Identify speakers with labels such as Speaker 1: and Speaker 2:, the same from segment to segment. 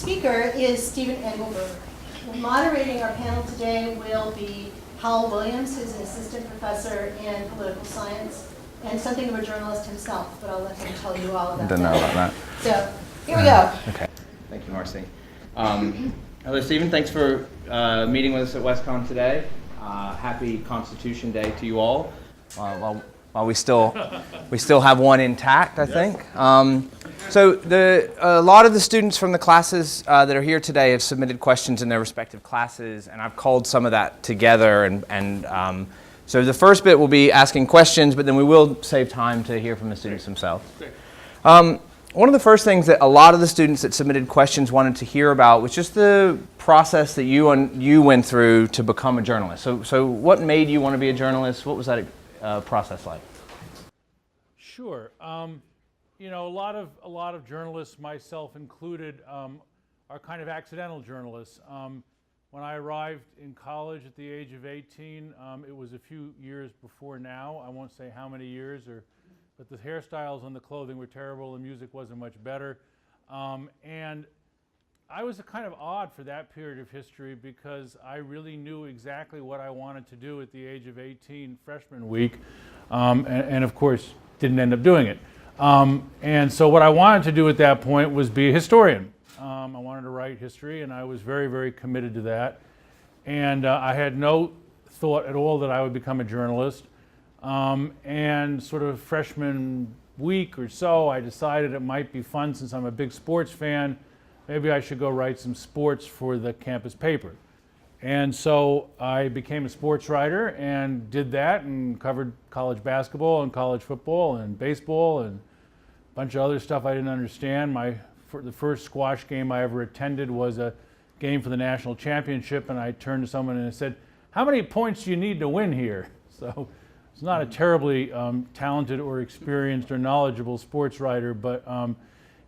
Speaker 1: speaker is Stephen Engelberg. Moderating our panel today will be Howell Williams, who's an assistant professor in political science and something of a journalist himself, but I'll let him tell you all about that.
Speaker 2: Don't know about that.
Speaker 1: So, here we go.
Speaker 2: Okay. Thank you, Marcy. Hello, Stephen. Thanks for meeting with us at WestCon today. Happy Constitution Day to you all. While we still have one intact, I think. So a lot of the students from the classes that are here today have submitted questions in their respective classes, and I've called some of that together. And so the first bit will be asking questions, but then we will save time to hear from the students themselves. One of the first things that a lot of the students that submitted questions wanted to hear about was just the process that you went through to become a journalist. So what made you want to be a journalist? What was that process like?
Speaker 3: Sure. You know, a lot of journalists, myself included, are kind of accidental journalists. When I arrived in college at the age of 18, it was a few years before now. I won't say how many years, but the hairstyles and the clothing were terrible. The music wasn't much better, and I was kind of odd for that period of history because I really knew exactly what I wanted to do at the age of 18, freshman week, and of course didn't end up doing it. And so what I wanted to do at that point was be a historian. I wanted to write history, and I was very, very committed to that. And I had no thought at all that I would become a journalist. And sort of freshman week or so, I decided it might be fun, since I'm a big sports fan, maybe I should go write some sports for the campus paper. And so I became a sports writer and did that and covered college basketball and college football and baseball and a bunch of other stuff I didn't understand. The first squash game I ever attended was a game for the national championship, and I turned to someone and I said, "How many points do you need to win here?" So it's not a terribly talented or experienced or knowledgeable sports writer, but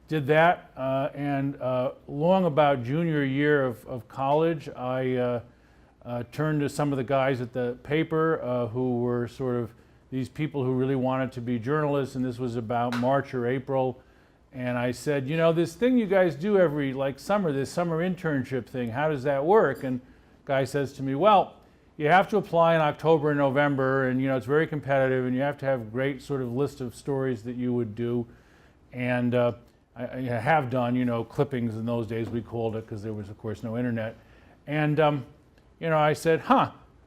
Speaker 3: did that, and long about junior year of college, I turned to some of the guys at the paper who were sort of these people who really wanted to be journalists, and this was about March or April, and I said, you know, this thing you guys do every summer, this summer internship thing, how does that work? And the guy says to me, well, you have to apply in October and November, and you know it's very competitive, and you have to have a great sort of list of stories that you would do, and I have done, you know, clippings in those days, we called it, because there was, of course, no internet. And, you know, I said,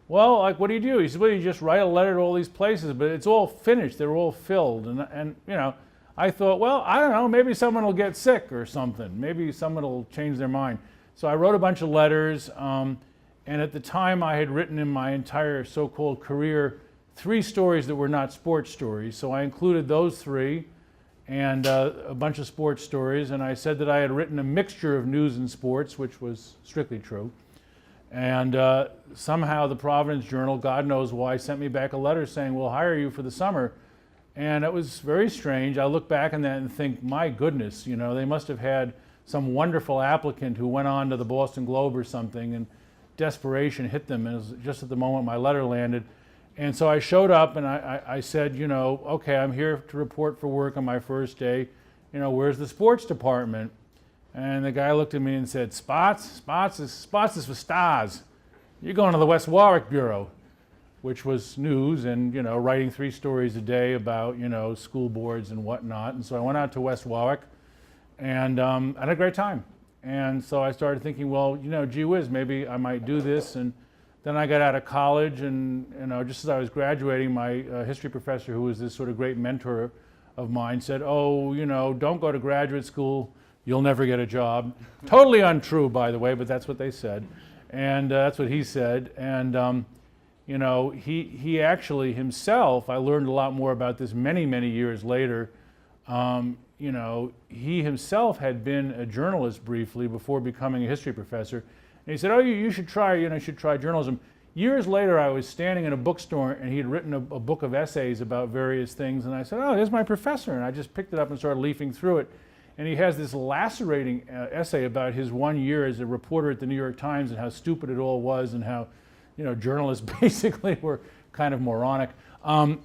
Speaker 3: well, like, what do you do? He said, well, you just write a letter to all these places, but it's all finished. They're all filled. And you know, I thought, well, I don't know, maybe someone will get sick or something. Maybe someone will change their mind. So I wrote a bunch of letters, and at the time I had written in my entire so-called career 3 stories that were not sports stories. So I included those 3. And a bunch of sports stories, and I said that I had written a mixture of news and sports, which was strictly true. And somehow the Providence Journal, God knows why, sent me back a letter saying, we'll hire you for the summer. And it was very strange. I look back on that and think, my goodness, you know, they must have had some wonderful applicant who went on to the Boston Globe or something, and desperation hit them, and it was just at the moment my letter landed. And so I showed up and I said, you know, okay, I'm here to report for work on my first day. You know, where's the sports department? And the guy looked at me and said, Spots is for stars. You're going to the West Warwick Bureau, which was news and, you know, writing 3 stories a day about, you know, school boards and whatnot. And so I went out to West Warwick and I had a great time. And so I started thinking, well, you know, gee whiz, maybe I might do this. And then I got out of college, and you know, just as I was graduating, my history professor, who was this sort of great mentor of mine, said, oh, you know, don't go to graduate school, you'll never get a job. Totally untrue, by the way, but that's what they said. And that's what he said. And you know, he actually himself, I learned a lot more about this many, many years later. You know, he himself had been a journalist briefly before becoming a history professor. And he said, oh, you should try, you know, you should try journalism. Years later, I was standing in a bookstore, and he had written a book of essays about various things, and I said, oh, there's my professor, and I just picked it up and started leafing through it. And he has this lacerating essay about his 1 year as a reporter at the New York Times and how stupid it all was, and how, you know, journalists basically were kind of moronic.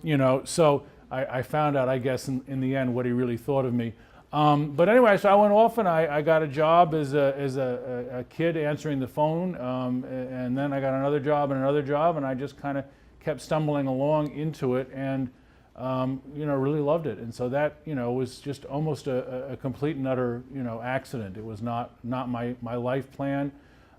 Speaker 3: You know, so I found out, I guess, in the end, what he really thought of me. But anyway, so I went off and I got a job as a kid answering the phone, and then I got another job, and I just kind of kept stumbling along into it, and really loved it. And so that was just almost a complete and utter accident. It was not my life plan,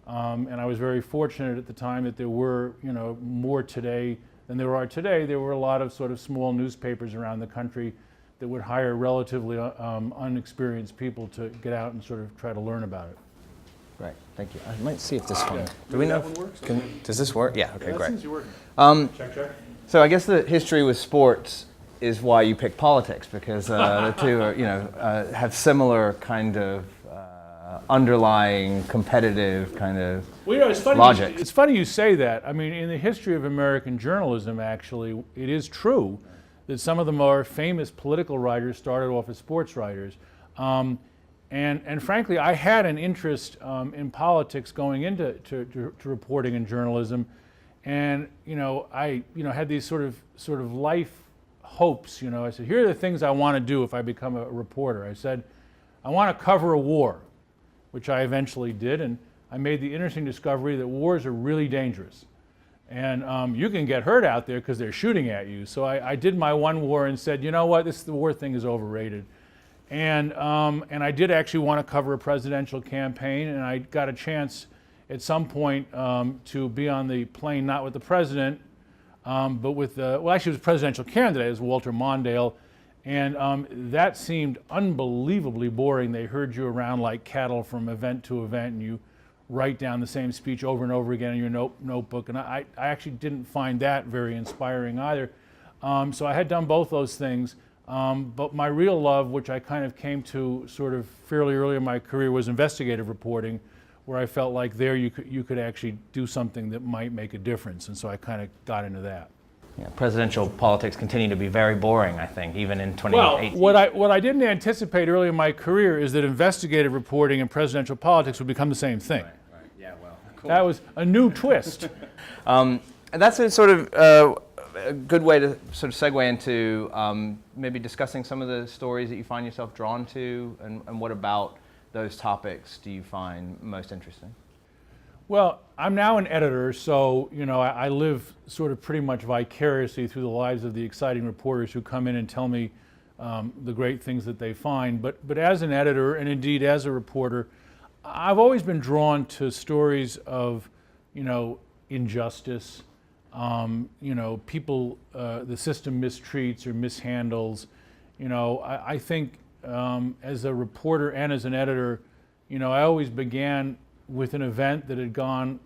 Speaker 3: and I was very fortunate at the time that there were more today than there are today. There were a lot of sort of small newspapers around the country that would hire relatively unexperienced people to get out and sort of try to learn about it.
Speaker 2: Great, thank you. I might see if this one. Do we know?
Speaker 4: That one works?
Speaker 2: Does this work? Yeah. Okay,
Speaker 4: That
Speaker 2: great.
Speaker 4: seems to be working. Check.
Speaker 2: So I guess the history with sports is why you pick politics, because the two are, have similar kind of underlying competitive kind of
Speaker 3: Well, it's funny.
Speaker 2: logic.
Speaker 3: It's funny you say that. I mean, in the history of American journalism, actually, it is true that some of the more famous political writers started off as sports writers. And frankly, I had an interest in politics going into to reporting and journalism, and I had these sort of life hopes. I said, here are the things I want to do if I become a reporter. I said, I want to cover a war, which I eventually did, and I made the interesting discovery that wars are really dangerous. And you can get hurt out there because they're shooting at you. So I did my one war and said, you know what, the war thing is overrated. And I did actually want to cover a presidential campaign, and I got a chance at some point to be on the plane, not with the president, but with actually it was a presidential candidate, it was Walter Mondale. And that seemed unbelievably boring. They herd you around like cattle from event to event, and you write down the same speech over and over again in your notebook, and I actually didn't find that very inspiring either. So I had done both those things, but my real love, which I kind of came to sort of fairly early in my career, was investigative reporting, where I felt like there you could actually do something that might make a difference, and so I kind of got into that.
Speaker 2: Yeah, presidential politics continue to be very boring, I think, even in 2018.
Speaker 3: Well, what I didn't anticipate early in my career is that investigative reporting and presidential politics would become the same thing.
Speaker 2: Right. Yeah, well, cool.
Speaker 3: That was a new twist.
Speaker 2: And that's a sort of a good way to sort of segue into maybe discussing some of the stories that you find yourself drawn to, and what about those topics do you find most interesting?
Speaker 3: Well, I'm now an editor, so I live sort of pretty much vicariously through the lives of the exciting reporters who come in and tell me the great things that they find. But as an editor, and indeed as a reporter, I've always been drawn to stories of injustice, people the system mistreats or mishandles. I think as a reporter and as an editor, I always began with an event that had gone,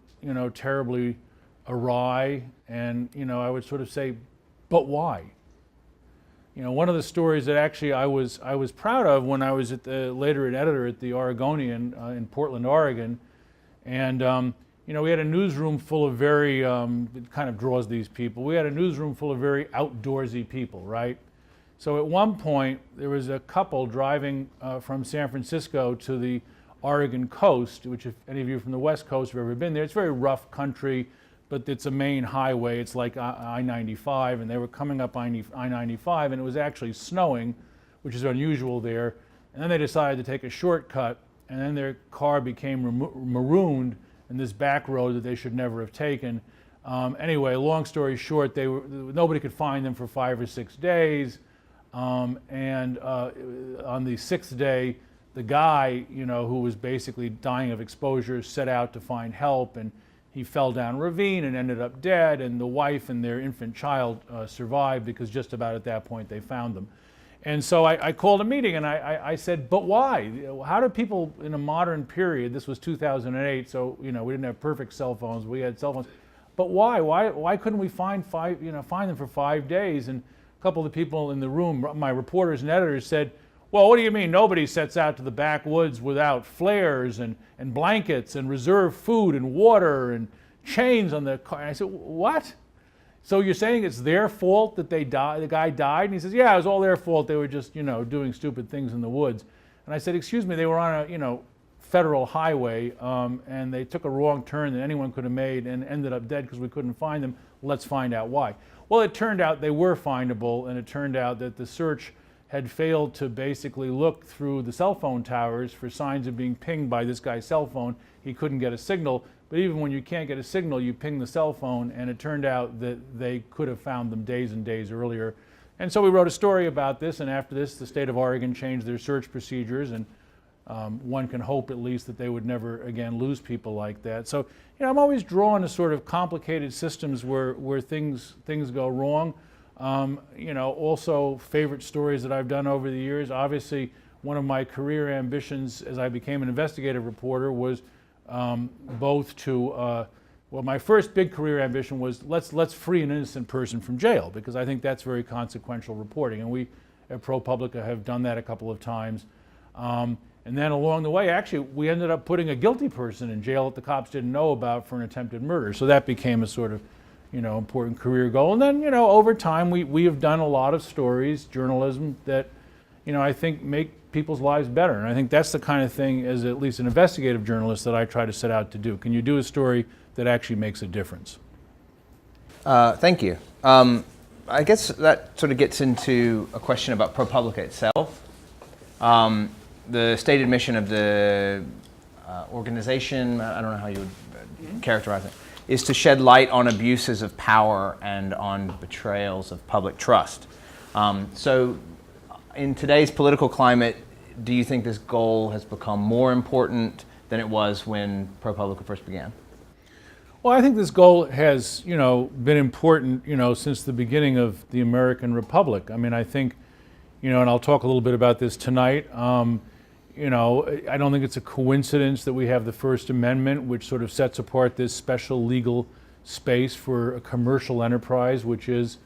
Speaker 3: terribly awry, and I would sort of say, but why? One of the stories that actually I was proud of when I was later an editor at the Oregonian in Portland, Oregon, and we had a newsroom full of very it kind of draws these people. We had a newsroom full of very outdoorsy people, right? So at one point there was a couple driving from San Francisco to the Oregon coast, which if any of you from the West Coast have ever been there, it's very rough country, but it's a main highway. It's like I-95, and they were coming up I-95, and it was actually snowing, which is unusual there. And then they decided to take a shortcut, and then their car became marooned in this back road that they should never have taken. Anyway, long story short, nobody could find them for 5 or 6 days, and on the 6th day, the guy, who was basically dying of exposure, set out to find help, and he fell down a ravine and ended up dead, and the wife and their infant child survived because just about at that point they found them. And so I called a meeting, and I said, but why? How do people in a modern period, this was 2008, so we didn't have perfect cell phones, we had cell phones, but why? Why couldn't we find them for 5 days? And a couple of the people in the room, my reporters and editors, said, well, what do you mean nobody sets out to the backwoods without flares and blankets and reserved food and water and chains on the car? And I said, what? So you're saying it's their fault that the guy died? And he says, yeah, it was all their fault. They were just, doing stupid things in the woods. And I said, excuse me, they were on a, federal highway, and they took a wrong turn that anyone could have made and ended up dead because we couldn't find them. Let's find out why. Well, it turned out they were findable, and it turned out that the search had failed to basically look through the cell phone towers for signs of being pinged by this guy's cell phone. He couldn't get a signal, but even when you can't get a signal, you ping the cell phone, and it turned out that they could have found them days and days earlier. And so we wrote a story about this, and after this, the state of Oregon changed their search procedures, and one can hope at least that they would never again lose people like that. So, I'm always drawn to sort of complicated systems where things go wrong. Also favorite stories that I've done over the years. Obviously, one of my career ambitions as I became an investigative reporter was both to, my first big career ambition was let's free an innocent person from jail, because I think that's very consequential reporting, and we at ProPublica have done that a couple of times. And then along the way, actually, we ended up putting a guilty person in jail that the cops didn't know about for an attempted murder. So that became a sort of, important career goal. And then, over time, we have done a lot of stories, journalism, that, I think make people's lives better. And I think that's the kind of thing, as at least an investigative journalist, that I try to set out to do. Can you do a story that actually makes a difference?
Speaker 2: Thank you. I guess that sort of gets into a question about ProPublica itself. The stated mission of the organization, I don't know how you would characterize it, is to shed light on abuses of power and on betrayals of public trust. So in today's political climate, do you think this goal has become more important than it was when ProPublica first began?
Speaker 3: Well, I think this goal has, been important, since the beginning of the American Republic. I mean, I think, and I'll talk a little bit about this tonight. I don't think it's a coincidence that we have the First Amendment, which sort of sets apart this special legal space for a commercial enterprise, which is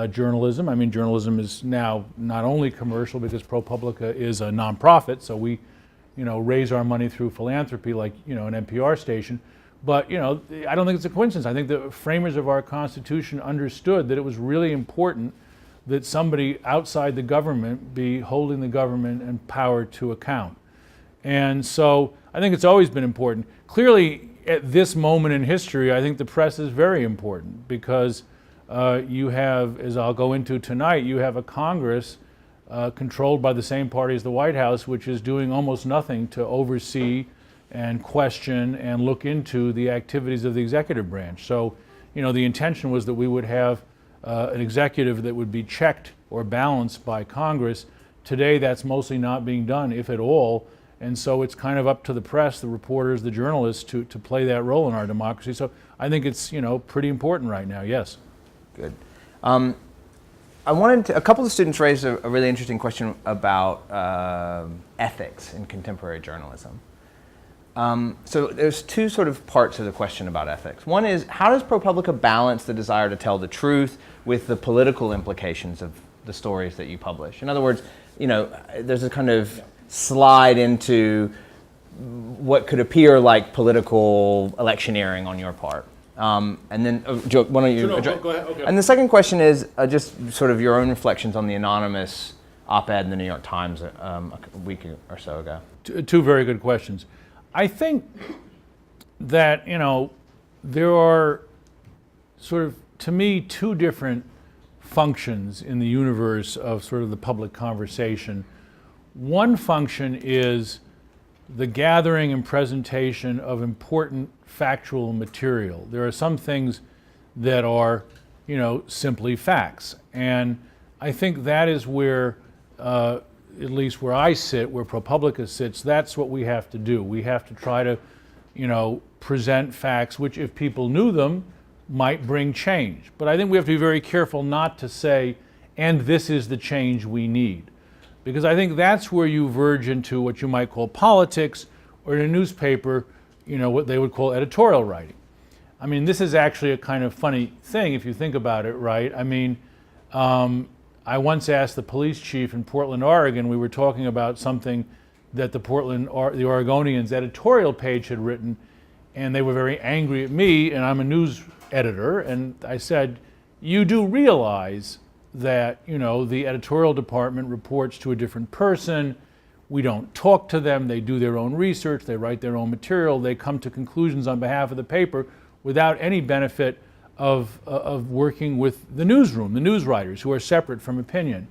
Speaker 3: journalism. I mean, journalism is now not only commercial because ProPublica is a nonprofit, so we, raise our money through philanthropy like, an NPR station. But, I don't think it's a coincidence. I think the framers of our Constitution understood that it was really important that somebody outside the government be holding the government and power to account. And so I think it's always been important. Clearly, at this moment in history, I think the press is very important because you have, as I'll go into tonight, you have a Congress controlled by the same party as the White House, which is doing almost nothing to oversee and question and look into the activities of the executive branch. So, the intention was that we would have an executive that would be checked or balanced by Congress. Today, that's mostly not being done, if at all, and so it's kind of up to the press, the reporters, the journalists to play that role in our democracy. So I think it's, pretty important right now, yes.
Speaker 2: Good. A couple of students raised a really interesting question about ethics in contemporary journalism. So there's two sort of parts of the question about ethics. One is, how does ProPublica balance the desire to tell the truth with the political implications of the stories that you publish? In other words, there's a kind of slide into what could appear like political electioneering on your part. And then, Joe, why don't you address?
Speaker 3: Go ahead. Okay.
Speaker 2: And the second question is just sort of your own reflections on the anonymous op-ed in the New York Times a week or so ago.
Speaker 3: Two very good questions. I think that, there are sort of, to me, two different functions in the universe of sort of the public conversation. One function is the gathering and presentation of important factual material. There are some things that are, simply facts. And I think that is where, at least where I sit, where ProPublica sits, that's what we have to do. We have to try to, present facts which, if people knew them, might bring change. But I think we have to be very careful not to say, and this is the change we need. Because I think that's where you verge into what you might call politics, or in a newspaper, what they would call editorial writing. I mean, this is actually a kind of funny thing if you think about it, right? I mean, I once asked the police chief in Portland, Oregon, we were talking about something that the Oregonian's editorial page had written, and they were very angry at me, and I'm a news editor, and I said, you do realize that, the editorial department reports to a different person. We don't talk to them. They do their own research. They write their own material. They come to conclusions on behalf of the paper without any benefit of working with the newsroom, the news writers who are separate from opinion.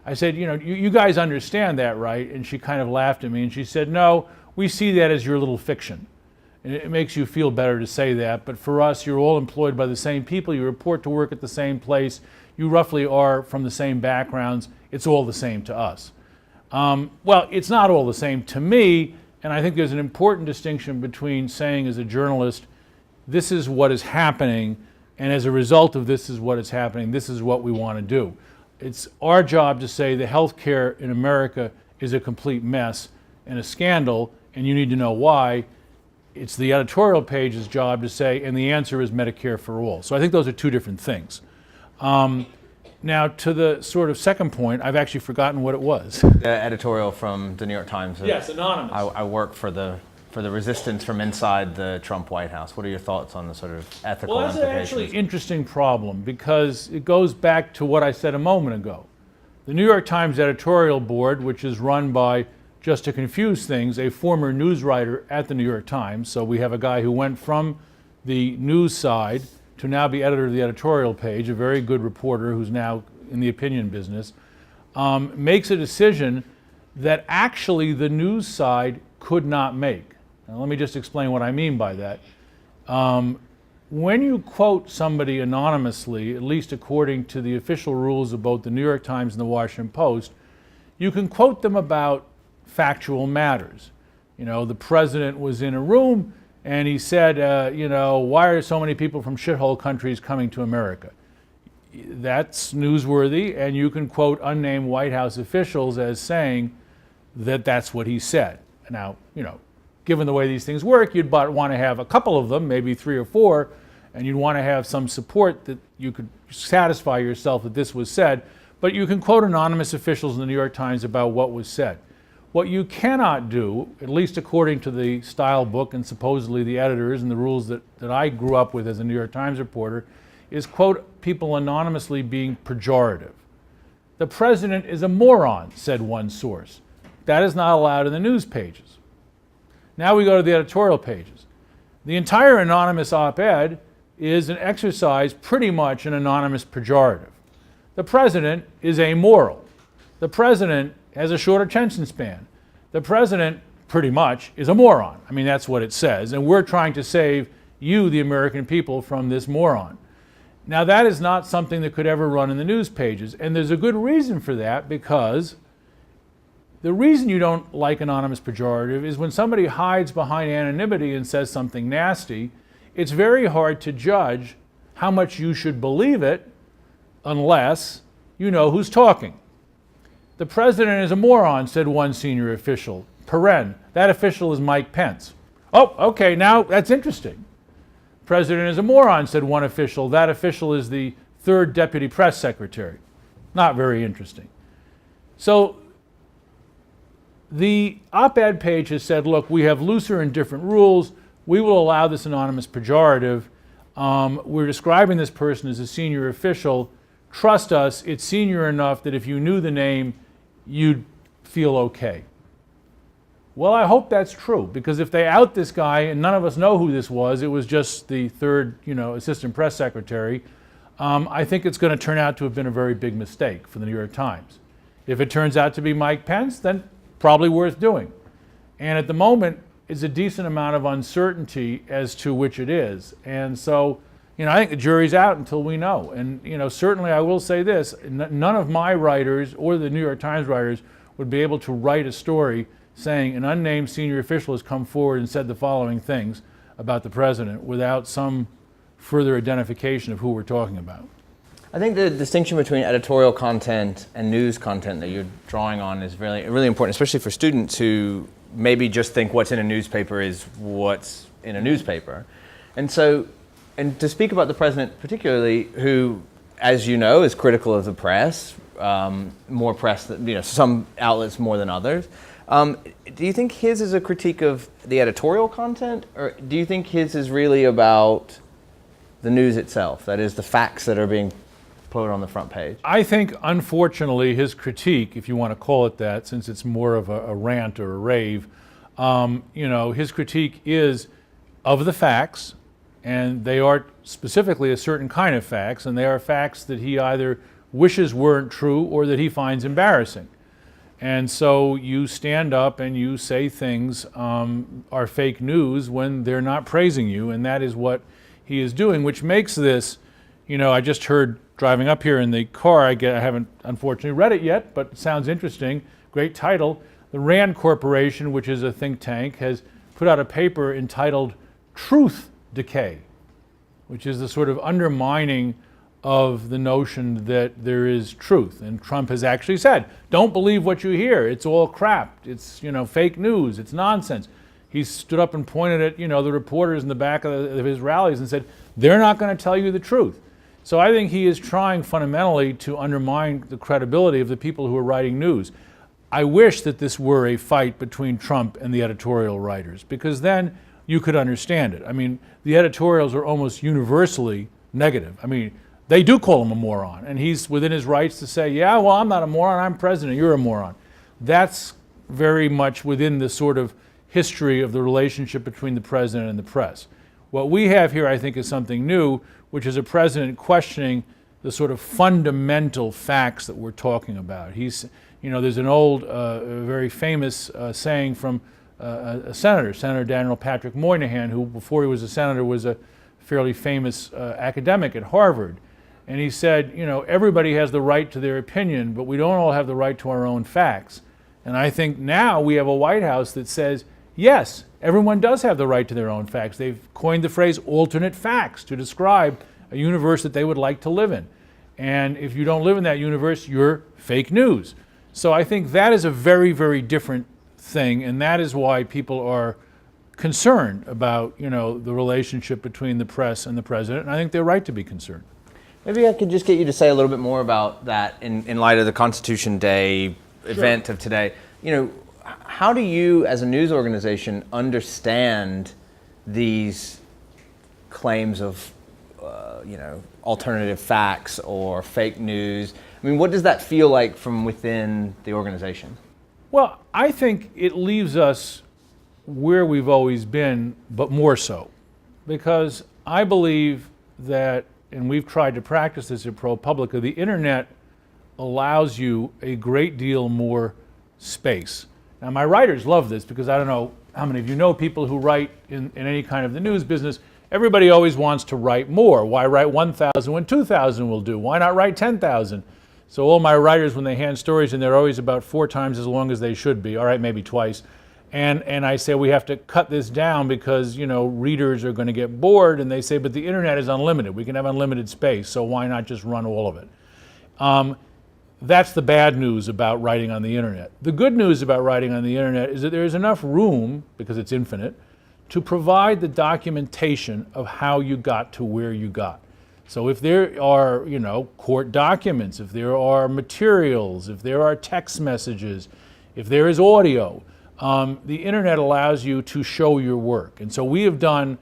Speaker 3: I said, you guys understand that, right? And she kind of laughed at me and she said, no, we see that as your little fiction. And it makes you feel better to say that, but for us, you're all employed by the same people, you report to work at the same place, you roughly are from the same backgrounds, it's all the same to us. Well, it's not all the same to me, and I think there's an important distinction between saying as a journalist, this is what is happening, and as a result of this is what is happening, this is what we want to do. It's our job to say the healthcare in America is a complete mess and a scandal, and you need to know why. It's the editorial page's job to say, and the answer is Medicare for all. So I think those are two different things. Now, to the sort of second point, I've actually forgotten what it was.
Speaker 2: The editorial from the New York Times.
Speaker 3: Yes, anonymous.
Speaker 2: I work for the resistance from inside the Trump White House. What are your thoughts on the sort of ethical
Speaker 3: implications? Well, that's an actually interesting problem because it goes back to what I said a moment ago. The New York Times editorial board, which is run by, just to confuse things, a former news writer at the New York Times. So we have a guy who went from the news side to now be editor of the editorial page, a very good reporter who's now in the opinion business, makes a decision that actually the news side could not make. Now, let me just explain what I mean by that. When you quote somebody anonymously, at least according to the official rules of both the New York Times and the Washington Post, you can quote them about factual matters. The president was in a room and he said, why are so many people from shithole countries coming to America? That's newsworthy, and you can quote unnamed White House officials as saying that that's what he said. Now, given the way these things work, you'd want to have a couple of them, maybe 3 or 4, and you'd want to have some support that you could satisfy yourself that this was said, but you can quote anonymous officials in the New York Times about what was said. What you cannot do, at least according to the style book and supposedly the editors and the rules that I grew up with as a New York Times reporter, is quote people anonymously being pejorative. The president is a moron, said one source. That is not allowed in the news pages. Now we go to the editorial pages. The entire anonymous op-ed is an exercise, pretty much an anonymous pejorative. The president is amoral. The president has a short attention span. The president, pretty much, is a moron. I mean, that's what it says. And we're trying to save you, the American people, from this moron. Now, that is not something that could ever run in the news pages. And there's a good reason for that, because the reason you don't like anonymous pejorative is when somebody hides behind anonymity and says something nasty, it's very hard to judge how much you should believe it unless you know who's talking. The president is a moron, said one senior official. That official is Mike Pence. Oh, okay, now that's interesting. President is a moron, said one official. That official is the 3rd deputy press secretary. Not very interesting. So the op-ed page has said, look, we have looser and different rules. We will allow this anonymous pejorative. We're describing this person as a senior official. Trust us, it's senior enough that if you knew the name, you'd feel okay. Well, I hope that's true, because if they out this guy and none of us know who this was, it was just the 3rd, assistant press secretary, I think it's going to turn out to have been a very big mistake for the New York Times. If it turns out to be Mike Pence, then probably worth doing. And at the moment, it's a decent amount of uncertainty as to which it is. And so, I think the jury's out until we know. And, certainly I will say this, none of my writers or the New York Times writers would be able to write a story saying an unnamed senior official has come forward and said the following things about the president without some further identification of who we're talking about.
Speaker 2: I think the distinction between editorial content and news content that you're drawing on is really, really important, especially for students who maybe just think what's in a newspaper is what's in a newspaper. And so, and to speak about the president particularly, who, as you know, is critical of the press, more press than, some outlets more than others. Do you think his is a critique of the editorial content, or do you think his is really about the news itself? That is, the facts that are being put on the front page?
Speaker 3: I think, unfortunately, his critique, if you want to call it that, since it's more of a rant or a rave, his critique is of the facts, and they are specifically a certain kind of facts, and they are facts that he either wishes weren't true or that he finds embarrassing. And so you stand up and you say things are fake news when they're not praising you, and that is what he is doing, which makes this, I just heard driving up here in the car, I haven't unfortunately read it yet, but it sounds interesting, great title. The RAND Corporation, which is a think tank, has put out a paper entitled Truth Decay, which is the sort of undermining of the notion that there is truth. And Trump has actually said, don't believe what you hear. It's all crap. It's, fake news. It's nonsense. He stood up and pointed at, the reporters in the back of his rallies and said, they're not going to tell you the truth. So I think he is trying fundamentally to undermine the credibility of the people who are writing news. I wish that this were a fight between Trump and the editorial writers, because then you could understand it. I mean, the editorials are almost universally negative. I mean, they do call him a moron, and he's within his rights to say, yeah, well, I'm not a moron, I'm president, you're a moron. That's very much within the sort of history of the relationship between the president and the press. What we have here, I think, is something new, which is a president questioning the sort of fundamental facts that we're talking about. There's an old, very famous saying from a senator, Senator Daniel Patrick Moynihan, who before he was a senator was a fairly famous academic at Harvard. And he said, everybody has the right to their opinion, but we don't all have the right to our own facts. And I think now we have a White House that says, yes, everyone does have the right to their own facts. They've coined the phrase alternate facts to describe a universe that they would like to live in. And if you don't live in that universe, you're fake news. So I think that is a very, very different thing, and that is why people are concerned about, the relationship between the press and the president, and I think they're right to be concerned.
Speaker 2: Maybe I could just get you to say a little bit more about that in light of the Constitution Day event of today. How do you, as a news organization, understand these claims of, alternative facts or fake news? I mean, what does that feel like from within the organization?
Speaker 3: Well, I think it leaves us where we've always been, but more so. Because I believe that, and we've tried to practice this at ProPublica, the internet allows you a great deal more space. Now, my writers love this because I don't know how many of you know people who write in any kind of the news business. Everybody always wants to write more. Why write 1,000 when 2,000 will do? Why not write 10,000? So all my writers, when they hand stories, and they're always about 4 times as long as they should be, all right, maybe twice. And I say we have to cut this down because, readers are going to get bored. And they say, but the internet is unlimited. We can have unlimited space, so why not just run all of it? That's the bad news about writing on the internet. The good news about writing on the internet is that there is enough room, because it's infinite, to provide the documentation of how you got to where you got. So if there are, court documents, if there are materials, if there are text messages, if there is audio, the internet allows you to show your work. And so we have done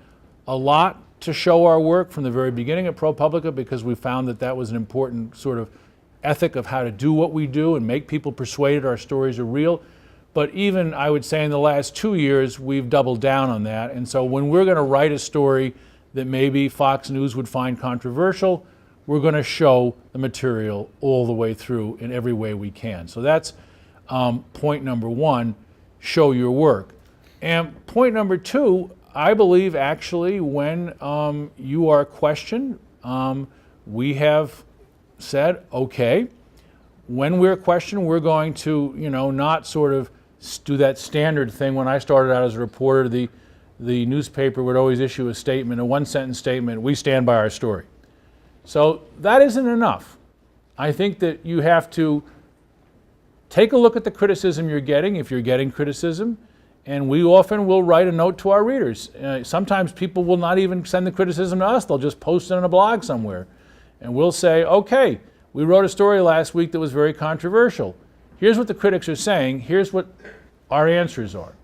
Speaker 3: a lot to show our work from the very beginning at ProPublica, because we found that that was an important sort of ethic of how to do what we do and make people persuaded our stories are real. But even, I would say, in the last 2 years, we've doubled down on that. And so when we're going to write a story that maybe Fox News would find controversial, we're going to show the material all the way through in every way we can. So that's point number one, show your work. And point number two, I believe actually when you are questioned, we have said, okay, when we're questioned, we're going to, not sort of do that standard thing. When I started out as a reporter, the newspaper would always issue a statement, a one-sentence statement, we stand by our story. So that isn't enough. I think that you have to take a look at the criticism you're getting, if you're getting criticism, and we often will write a note to our readers. Sometimes people will not even send the criticism to us, they'll just post it on a blog somewhere. And we'll say, okay, we wrote a story last week that was very controversial. Here's what the critics are saying, here's what our answers are.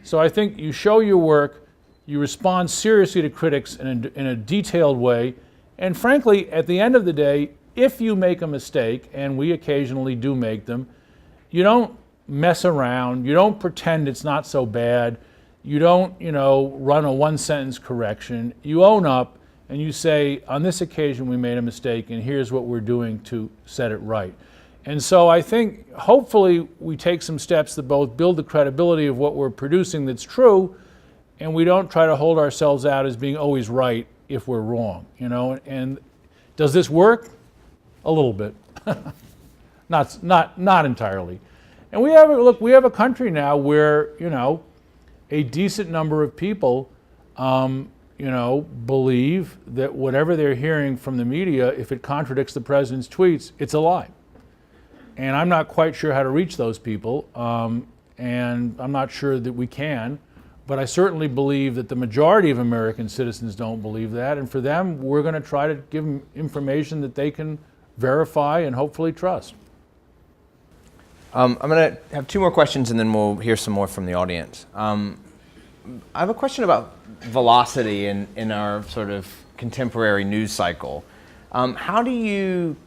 Speaker 3: So I think you show your work, you respond seriously to critics in a detailed way, and frankly, at the end of the day, if you make a mistake, and we occasionally do make them, you don't mess around, you don't pretend it's not so bad, you don't, run a one-sentence correction, you own up, and you say, on this occasion we made a mistake and here's what we're doing to set it right. And so I think hopefully we take some steps that both build the credibility of what we're producing that's true, and we don't try to hold ourselves out as being always right if we're wrong, you know. And does this work? A little bit. Not entirely. And we have a country now where, you know, a decent number of people you know, believe that whatever they're hearing from the media, if it contradicts the president's tweets, it's a lie. And I'm not quite sure how to reach those people, and I'm not sure that we can, but I certainly believe that the majority of American citizens don't believe that, and for them, we're going to try to give them information that they can verify and hopefully trust.
Speaker 2: I'm going to have two more questions, and then we'll hear some more from the audience. I have a question about velocity in our sort of contemporary news cycle. How do you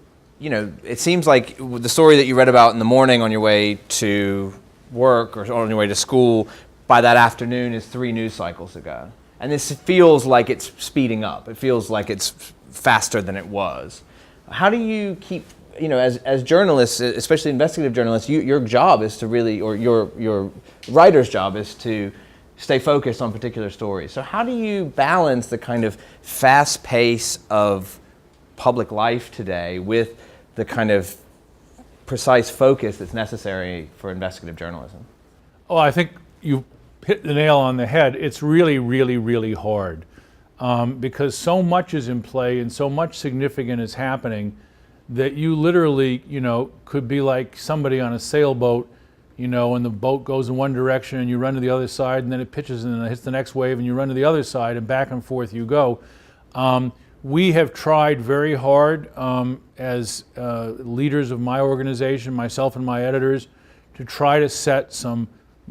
Speaker 2: know, it seems like the story that you read about in the morning on your way to work or on your way to school, by that afternoon is 3 news cycles ago. And this feels like it's speeding up. It feels like it's faster than it was. How do you keep, you know, as journalists, especially investigative journalists, your job is to really, or your writer's job is to stay focused on particular stories. So how do you balance the kind of fast pace of public life today with the kind of precise focus that's necessary for investigative journalism?
Speaker 3: Oh, I think you hit the nail on the head. It's really, really, really hard because so much is in play and so much significant is happening that you literally, you know, could be like somebody on a sailboat, you know, and the boat goes in one direction and you run to the other side and then it pitches and then it hits the next wave and you run to the other side and back and forth you go. We have tried very hard as leaders of my organization, myself and my editors, to try to set some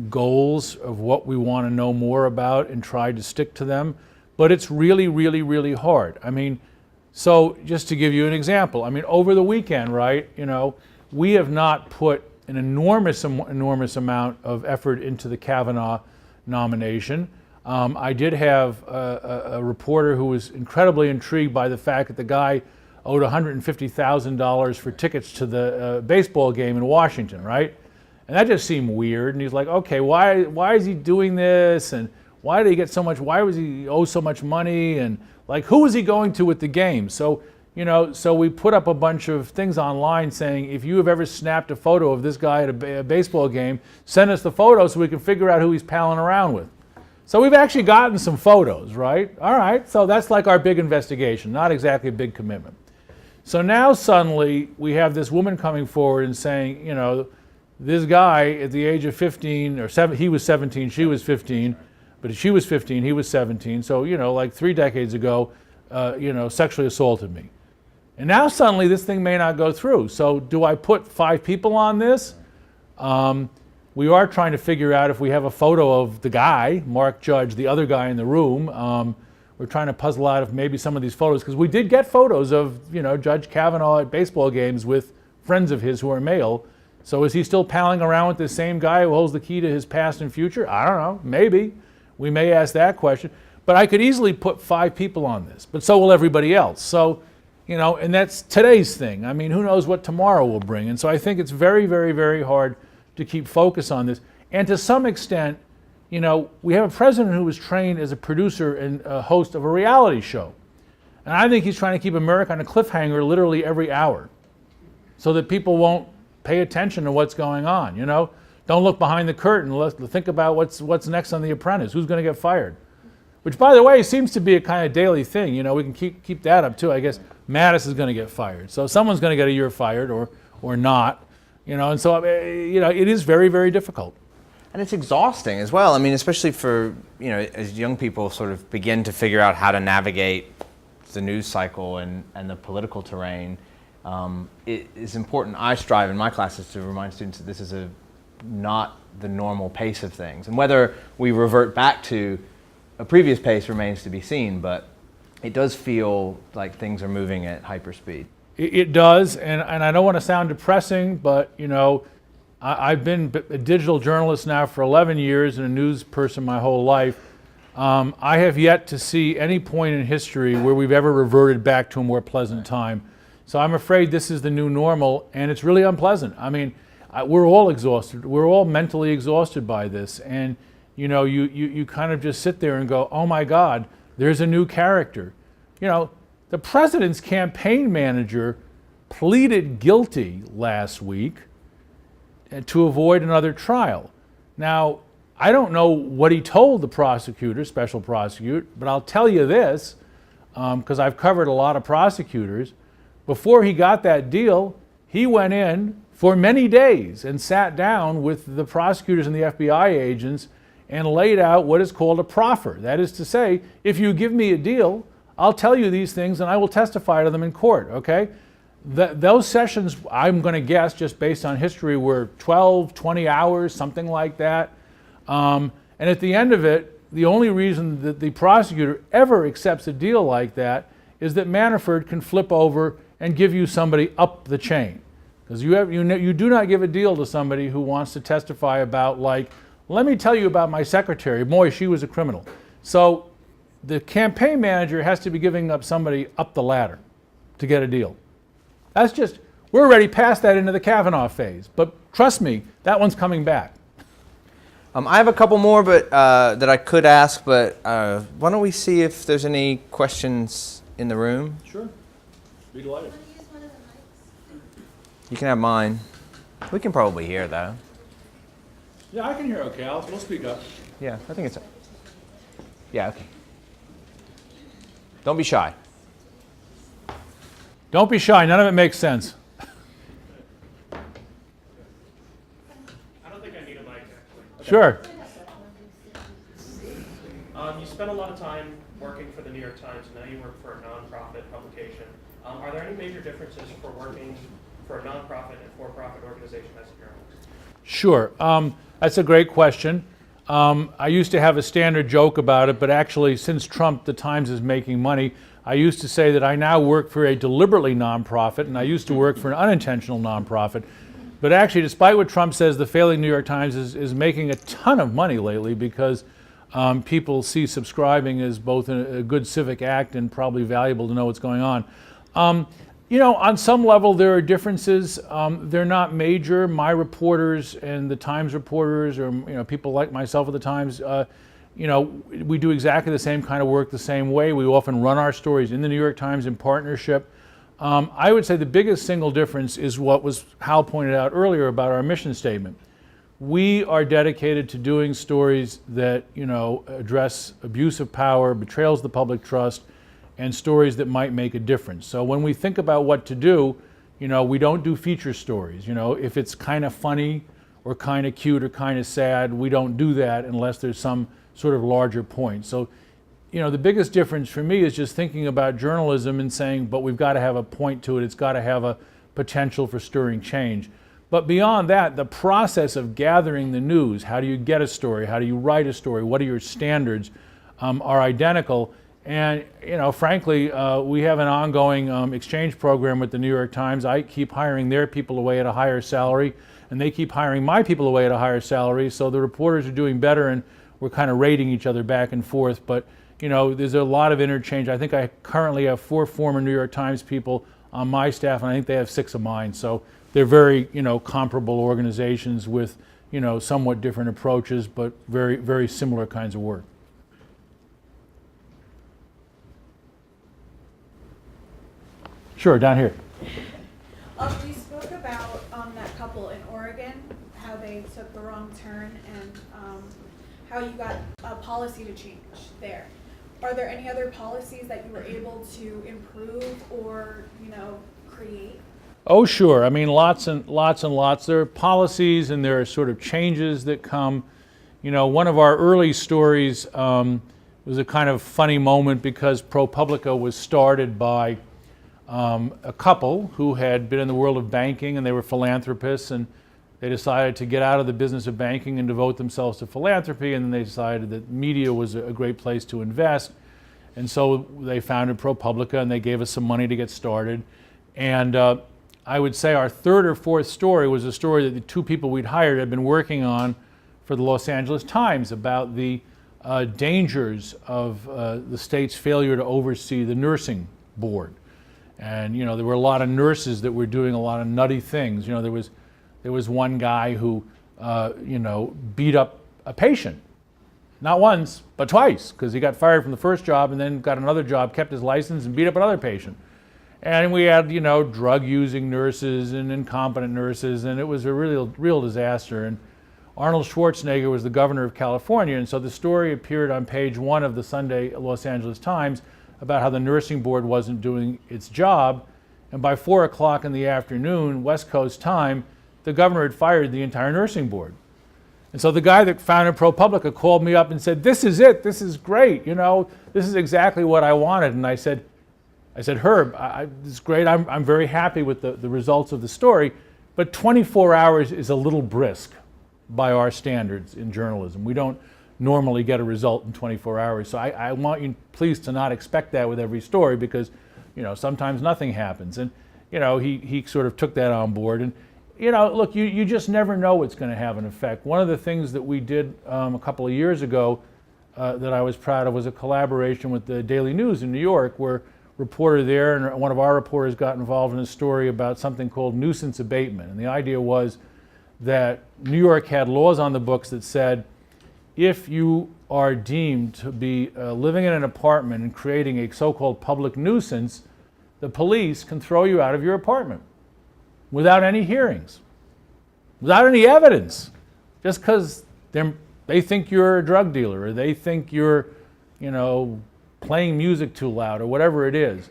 Speaker 3: goals of what we want to know more about and try to stick to them. But it's really, really, really hard. I mean, so just to give you an example, I mean, over the weekend, right, you know, we have not put an enormous amount of effort into the Kavanaugh nomination. I did have a reporter who was incredibly intrigued by the fact that the guy owed $150,000 for tickets to the baseball game in Washington, right? And that just seemed weird. And he's like, okay, why is he doing this? And why did he get so much? Why was he owe so much money? And like, who was he going to with the game? So, you know, so we put up a bunch of things online saying, if you have ever snapped a photo of this guy at a baseball game, send us the photo so we can figure out who he's palling around with. So we've actually gotten some photos, right? All right, so that's like our big investigation, not exactly a big commitment. So now suddenly we have this woman coming forward and saying, you know, this guy at the age of 15, or he was 17, she was 15, but she was 15, he was 17, so, you know, like 3 decades ago, you know, sexually assaulted me. And now suddenly this thing may not go through. So do I put 5 people on this? We are trying to figure out if we have a photo of the guy, Mark Judge, the other guy in the room. We're trying to puzzle out if maybe some of these photos, because we did get photos of, you know, Judge Kavanaugh at baseball games with friends of his who are male. So is he still palling around with the same guy who holds the key to his past and future? I don't know, maybe. We may ask that question. But I could easily put 5 people on this, but so will everybody else. So, you know, and that's today's thing. I mean, who knows what tomorrow will bring. And so I think it's very, very, very hard to keep focus on this. And to some extent, you know, we have a president who was trained as a producer and a host of a reality show. And I think he's trying to keep America on a cliffhanger literally every hour so that people won't pay attention to what's going on, you know? Don't look behind the curtain. Let's think about what's next on The Apprentice. Who's going to get fired? Which, by the way, seems to be a kind of daily thing. You know, we can keep that up too. I guess Mattis is going to get fired. So someone's going to get a year fired or not. You know, and so, you know, it is very, very difficult.
Speaker 2: And it's exhausting as well. I mean, especially for, you know, as young people sort of begin to figure out how to navigate the news cycle and the political terrain, it is important. I strive in my classes to remind students that this is not the normal pace of things. And whether we revert back to a previous pace remains to be seen, but it does feel like things are moving at hyperspeed.
Speaker 3: It does, and I don't want to sound depressing, but, you know, I've been a digital journalist now for 11 years and a news person my whole life. I have yet to see any point in history where we've ever reverted back to a more pleasant time. So I'm afraid this is the new normal, and it's really unpleasant. I mean, we're all exhausted. We're all mentally exhausted by this. And you know, you kind of just sit there and go, oh my God, there's a new character. You know, the president's campaign manager pleaded guilty last week to avoid another trial. Now, I don't know what he told the prosecutor, special prosecutor, but I'll tell you this, because I've covered a lot of prosecutors. Before he got that deal, he went in for many days and sat down with the prosecutors and the FBI agents and laid out what is called a proffer. That is to say, if you give me a deal, I'll tell you these things and I will testify to them in court, okay? Those sessions, I'm going to guess, just based on history, were 12, 20 hours, something like that. And at the end of it, the only reason that the prosecutor ever accepts a deal like that is that Manafort can flip over and give you somebody up the chain. Because you do not give a deal to somebody who wants to testify about, like, let me tell you about my secretary. Boy, she was a criminal. So the campaign manager has to be giving up somebody up the ladder to get a deal. That's just, we're already past that into the Kavanaugh phase. But trust me, that one's coming back.
Speaker 2: I have a couple more but that I could ask, but why don't we see if there's any questions in the room?
Speaker 3: Sure. Be delighted.
Speaker 2: You can have mine. We can probably hear though.
Speaker 3: Yeah, I can hear okay. We'll speak up.
Speaker 2: Yeah, I think it's... Yeah, okay. Don't be shy.
Speaker 3: Don't be shy. None of it makes sense.
Speaker 4: I don't think I need a mic, actually.
Speaker 3: Sure.
Speaker 4: You spent a lot of time working for the New York Times, and now you work for a nonprofit publication. Are there any major differences for working for a nonprofit and for-profit organization as a journalist?
Speaker 3: Sure. That's a great question. I used to have a standard joke about it, but actually, since Trump, the Times is making money, I used to say that I now work for a deliberately nonprofit, and I used to work for an unintentional nonprofit. But actually, despite what Trump says, the failing New York Times is making a ton of money lately because people see subscribing as both a good civic act and probably valuable to know what's going on. You know, on some level, there are differences. They're not major. My reporters and the Times reporters, or people like myself at the Times, we do exactly the same kind of work the same way. We often run our stories in the New York Times in partnership. I would say the biggest single difference is what Hal pointed out earlier about our mission statement. We are dedicated to doing stories that address abuse of power, betrayals of the public trust, and stories that might make a difference. So when we think about what to do, we don't do feature stories. If it's kind of funny or kind of cute or kind of sad, we don't do that unless there's some sort of larger point. So, the biggest difference for me is just thinking about journalism and saying, but we've got to have a point to it. It's got to have a potential for stirring change. But beyond that, the process of gathering the news, how do you get a story? How do you write a story? What are your standards? Are identical. And, frankly, we have an ongoing exchange program with the New York Times. I keep hiring their people away at a higher salary, and they keep hiring my people away at a higher salary. So the reporters are doing better, and we're kind of rating each other back and forth. But, there's a lot of interchange. I think I currently have 4 former New York Times people on my staff, and I think they have 6 of mine. So they're very, comparable organizations with, somewhat different approaches, but very, very similar kinds of work. Sure, down here.
Speaker 5: You spoke about that couple in Oregon, how they took the wrong turn, and how you got a policy to change there. Are there any other policies that you were able to improve or, create?
Speaker 3: Oh, sure. I mean, lots and lots and lots. There are policies and there are sort of changes that come. One of our early stories was a kind of funny moment because ProPublica was started by a couple who had been in the world of banking, and they were philanthropists, and they decided to get out of the business of banking and devote themselves to philanthropy, and then they decided that media was a great place to invest. And so they founded ProPublica, and they gave us some money to get started. And I would say our 3rd or 4th story was a story that the 2 people we'd hired had been working on for the Los Angeles Times about the dangers of the state's failure to oversee the nursing board. And there were a lot of nurses that were doing a lot of nutty things. There was one guy who beat up a patient, not once but twice, because he got fired from the first job and then got another job, kept his license, and beat up another patient. And we had drug-using nurses and incompetent nurses, and it was a real disaster. And Arnold Schwarzenegger was the governor of California, and so the story appeared on page 1 of the Sunday Los Angeles Times about how the nursing board wasn't doing its job. And by 4 o'clock in the afternoon, West Coast time, the governor had fired the entire nursing board. And so the guy that founded ProPublica called me up and said, "This is it, this is great, this is exactly what I wanted." And I said, "Herb, this is great, I'm very happy with the results of the story, but 24 hours is a little brisk by our standards in journalism. We don't normally get a result in 24 hours. So I want you please to not expect that with every story, because sometimes nothing happens." And he sort of took that on board. And look, you just never know what's going to have an effect. One of the things that we did a couple of years ago that I was proud of was a collaboration with the Daily News in New York, where a reporter there and one of our reporters got involved in a story about something called nuisance abatement. And the idea was that New York had laws on the books that said, if you are deemed to be living in an apartment and creating a so-called public nuisance, the police can throw you out of your apartment without any hearings, without any evidence, just because they think you're a drug dealer, or they think you're, playing music too loud, or whatever it is.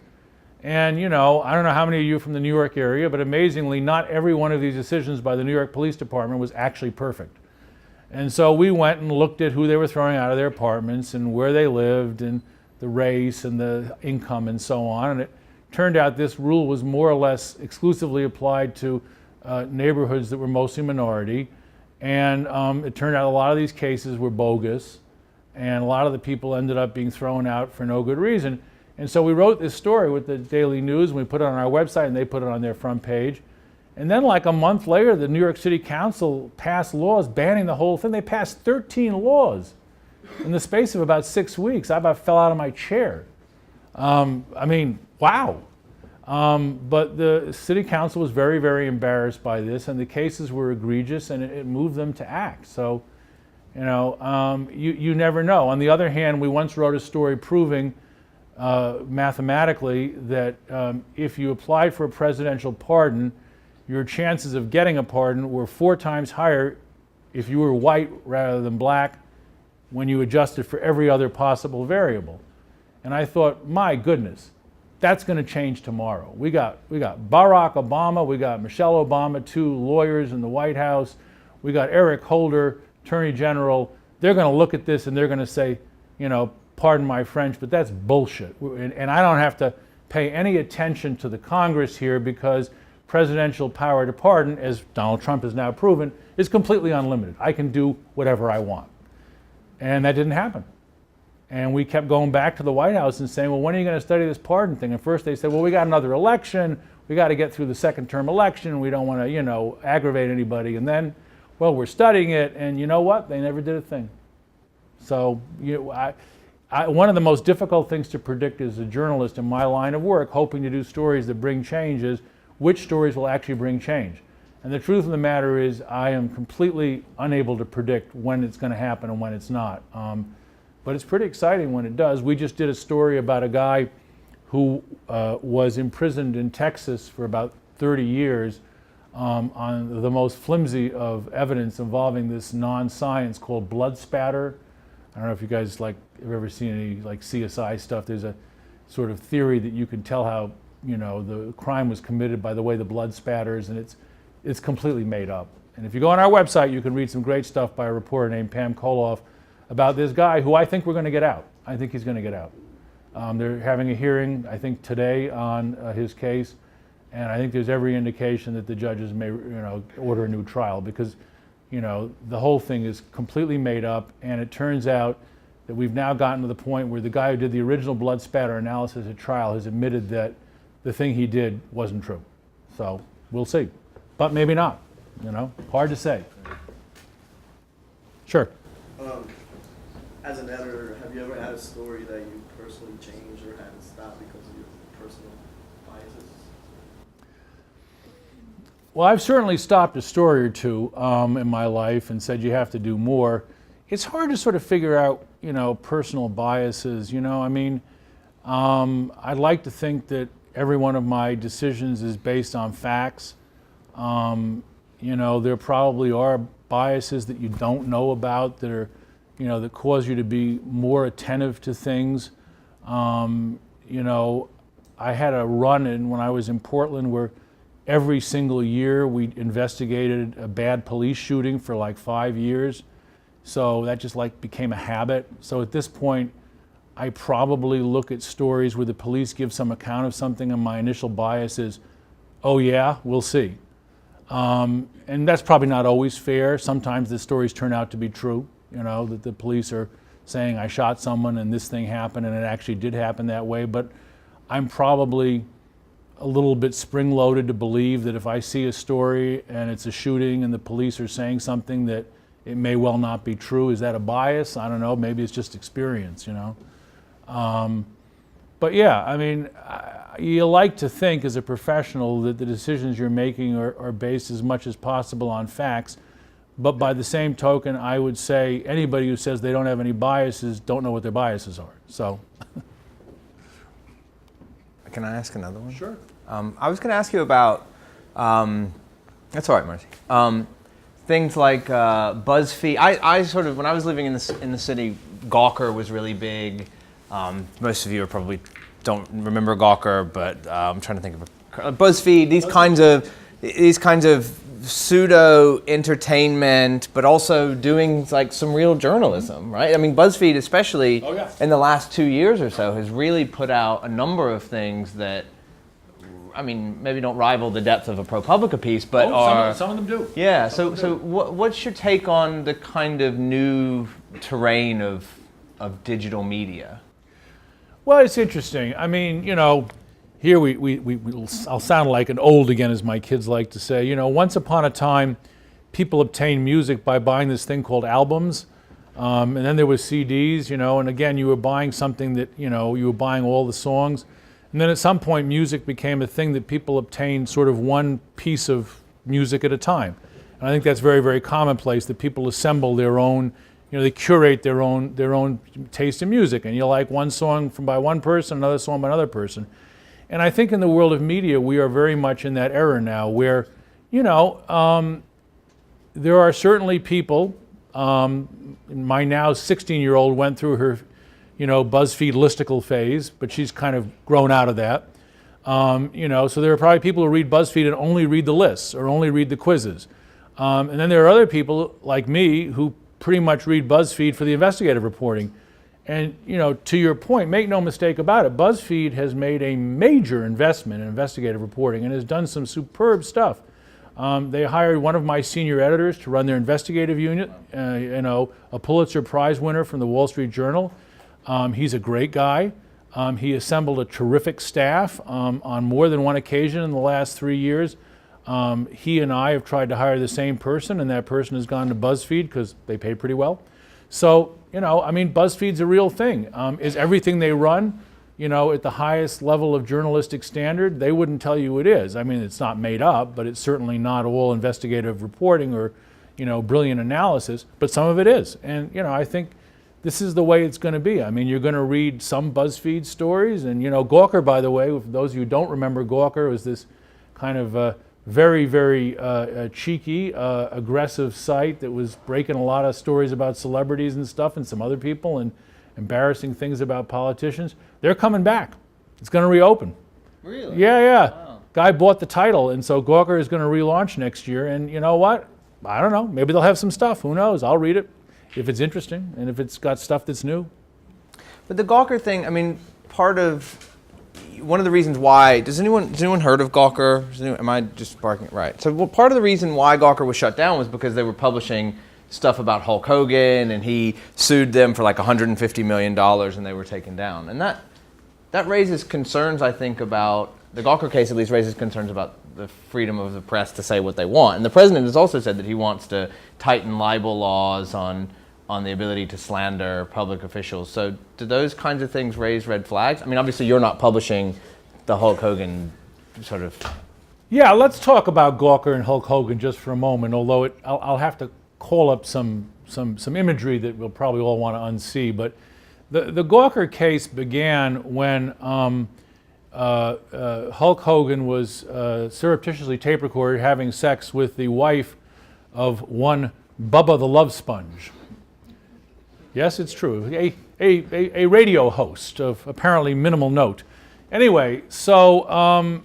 Speaker 3: And I don't know how many of you are from the New York area, but amazingly, not every one of these decisions by the New York Police Department was actually perfect. And so we went and looked at who they were throwing out of their apartments and where they lived and the race and the income and so on. And it turned out this rule was more or less exclusively applied to neighborhoods that were mostly minority. And it turned out a lot of these cases were bogus, and a lot of the people ended up being thrown out for no good reason. And so we wrote this story with the Daily News, and we put it on our website, and they put it on their front page. And then like a month later, the New York City Council passed laws banning the whole thing. They passed 13 laws in the space of about 6 weeks. I about fell out of my chair. Wow. But the City Council was very, very embarrassed by this, and the cases were egregious, and it moved them to act. So, you never know. On the other hand, we once wrote a story proving mathematically that if you applied for a presidential pardon, your chances of getting a pardon were 4 times higher if you were white rather than black when you adjusted for every other possible variable. And I thought, my goodness, that's going to change tomorrow. We got Barack Obama, we got Michelle Obama, 2 lawyers in the White House, we got Eric Holder, Attorney General. They're going to look at this and they're going to say, pardon my French, but that's bullshit. And I don't have to pay any attention to the Congress here, because presidential power to pardon, as Donald Trump has now proven, is completely unlimited. I can do whatever I want. And that didn't happen. And we kept going back to the White House and saying, well, when are you going to study this pardon thing? And first they said, well, we got another election. We got to get through the second term election. We don't want to, aggravate anybody. And then, well, we're studying it. And you know what? They never did a thing. So one of the most difficult things to predict as a journalist in my line of work, hoping to do stories that bring change, is which stories will actually bring change. And the truth of the matter is, I am completely unable to predict when it's going to happen and when it's not. But it's pretty exciting when it does. We just did a story about a guy who was imprisoned in Texas for about 30 years on the most flimsy of evidence involving this non-science called blood spatter. I don't know if you guys have ever seen any CSI stuff. There's a sort of theory that you can tell how the crime was committed by the way the blood spatters, and it's completely made up. And if you go on our website, you can read some great stuff by a reporter named Pam Koloff about this guy who I think we're going to get out. I think he's going to get out. They're having a hearing, I think, today on his case, and I think there's every indication that the judges may, order a new trial, because, the whole thing is completely made up, and it turns out that we've now gotten to the point where the guy who did the original blood spatter analysis at trial has admitted that the thing he did wasn't true. So we'll see, but maybe not. Hard to say. Sure.
Speaker 6: as an editor, have you ever had a story that you personally changed or had to stop because of your personal biases?
Speaker 3: Well, I've certainly stopped a story or two in my life and said you have to do more. It's hard to sort of figure out, personal biases. I mean, I'd like to think that every one of my decisions is based on facts. There probably are biases that you don't know about that are, that cause you to be more attentive to things. I had a run-in when I was in Portland where every single year we investigated a bad police shooting for like 5 years. So that just like became a habit. So at this point, I probably look at stories where the police give some account of something and my initial bias is, oh yeah, we'll see. And that's probably not always fair. Sometimes the stories turn out to be true, that the police are saying I shot someone and this thing happened and it actually did happen that way. But I'm probably a little bit spring-loaded to believe that if I see a story and it's a shooting and the police are saying something that it may well not be true. Is that a bias? I don't know. Maybe it's just experience, But yeah, I mean, you like to think as a professional that the decisions you're making are based as much as possible on facts. But by the same token, I would say anybody who says they don't have any biases don't know what their biases are. So.
Speaker 2: Can I ask another one?
Speaker 3: Sure.
Speaker 2: I was going to ask you about, that's all right, Marcy. Things like BuzzFeed. I sort of, when I was living in the city, Gawker was really big. Most of you probably don't remember Gawker, but I'm trying to think of BuzzFeed. These kinds of pseudo entertainment, but also doing like some real journalism, right? I mean, BuzzFeed, especially in the last 2 years or so, has really put out a number of things that, I mean, maybe don't rival the depth of a ProPublica piece, but
Speaker 3: some of them do.
Speaker 2: Yeah. So what's your take on the kind of new terrain of digital media?
Speaker 3: Well, it's interesting. I mean, here I'll sound like an old again, as my kids like to say. Once upon a time, people obtained music by buying this thing called albums, and then there was CDs. And again, you were buying something that you were buying all the songs. And then at some point, music became a thing that people obtained sort of one piece of music at a time. And I think that's very, very commonplace, that people assemble their own, they curate their own taste in music. And you like one song by one person, another song by another person. And I think in the world of media, we are very much in that era now where, there are certainly people, my now 16-year-old went through her BuzzFeed listicle phase, but she's kind of grown out of that. So there are probably people who read BuzzFeed and only read the lists or only read the quizzes. And then there are other people like me who pretty much read BuzzFeed for the investigative reporting. And, to your point, make no mistake about it, BuzzFeed has made a major investment in investigative reporting and has done some superb stuff. They hired one of my senior editors to run their investigative unit, a Pulitzer Prize winner from the Wall Street Journal. He's a great guy. He assembled a terrific staff on more than one occasion in the last 3 years. He and I have tried to hire the same person, and that person has gone to BuzzFeed because they pay pretty well. So, BuzzFeed's a real thing. Is everything they run, at the highest level of journalistic standard? They wouldn't tell you it is. I mean, it's not made up, but it's certainly not all investigative reporting or, brilliant analysis, but some of it is. And, I think this is the way it's going to be. I mean, you're going to read some BuzzFeed stories, and Gawker, by the way, for those of you who don't remember, Gawker was this kind of very, very cheeky, aggressive site that was breaking a lot of stories about celebrities and stuff and some other people and embarrassing things about politicians. They're coming back. It's going to reopen.
Speaker 2: Really?
Speaker 3: Yeah.
Speaker 2: Wow.
Speaker 3: Guy bought the title, and so Gawker is going to relaunch next year. And you know what? I don't know. Maybe they'll have some stuff. Who knows? I'll read it if it's interesting and if it's got stuff that's new.
Speaker 2: But the Gawker thing, I mean, one of the reasons why, has anyone heard of Gawker? Am I just barking? Right. So part of the reason why Gawker was shut down was because they were publishing stuff about Hulk Hogan, and he sued them for like $150 million, and they were taken down. And that raises concerns, I think, about, the Gawker case at least raises concerns about the freedom of the press to say what they want. And the president has also said that he wants to tighten libel laws on on the ability to slander public officials. So do those kinds of things raise red flags? I mean, obviously you're not publishing the Hulk Hogan sort of...
Speaker 3: Yeah, let's talk about Gawker and Hulk Hogan just for a moment, although I'll have to call up some imagery that we'll probably all want to unsee. But the Gawker case began when Hulk Hogan was surreptitiously tape recorded having sex with the wife of one Bubba the Love Sponge. Yes, it's true. A radio host of apparently minimal note. Anyway, so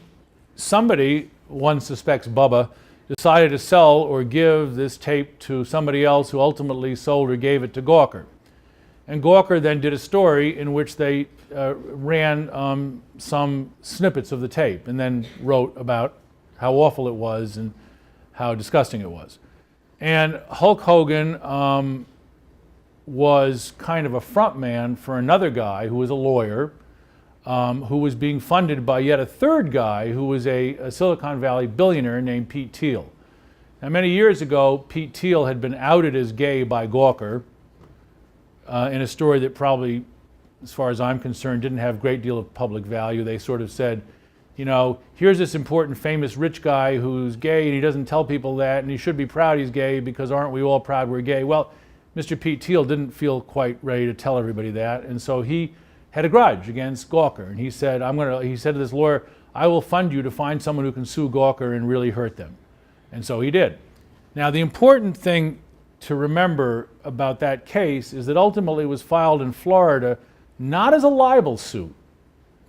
Speaker 3: somebody, one suspects Bubba, decided to sell or give this tape to somebody else who ultimately sold or gave it to Gawker. And Gawker then did a story in which they ran some snippets of the tape and then wrote about how awful it was and how disgusting it was. And Hulk Hogan was kind of a front man for another guy who was a lawyer, who was being funded by yet a third guy who was a Silicon Valley billionaire named Pete Thiel. Now, many years ago, Pete Thiel had been outed as gay by Gawker in a story that probably, as far as I'm concerned, didn't have a great deal of public value. They sort of said, you know, here's this important, famous, rich guy who's gay, and he doesn't tell people that, and he should be proud he's gay because aren't we all proud we're gay? Well, Mr. Pete Thiel didn't feel quite ready to tell everybody that, and so he had a grudge against Gawker, and he said, he said to this lawyer, I will fund you to find someone who can sue Gawker and really hurt them. And so he did. Now, the important thing to remember about that case is that ultimately it was filed in Florida not as a libel suit,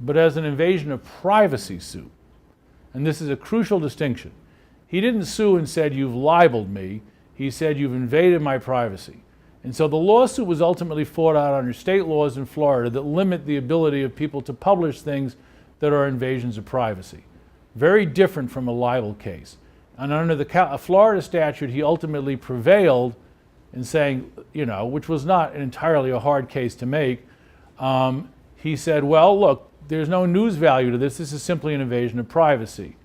Speaker 3: but as an invasion of privacy suit. And this is a crucial distinction. He didn't sue and said, you've libeled me. He said, you've invaded my privacy. And so the lawsuit was ultimately fought out under state laws in Florida that limit the ability of people to publish things that are invasions of privacy. Very different from a libel case. And under the Florida statute, he ultimately prevailed in saying, you know, which was not entirely a hard case to make. He said, well, look, there's no news value to this. This is simply an invasion of privacy.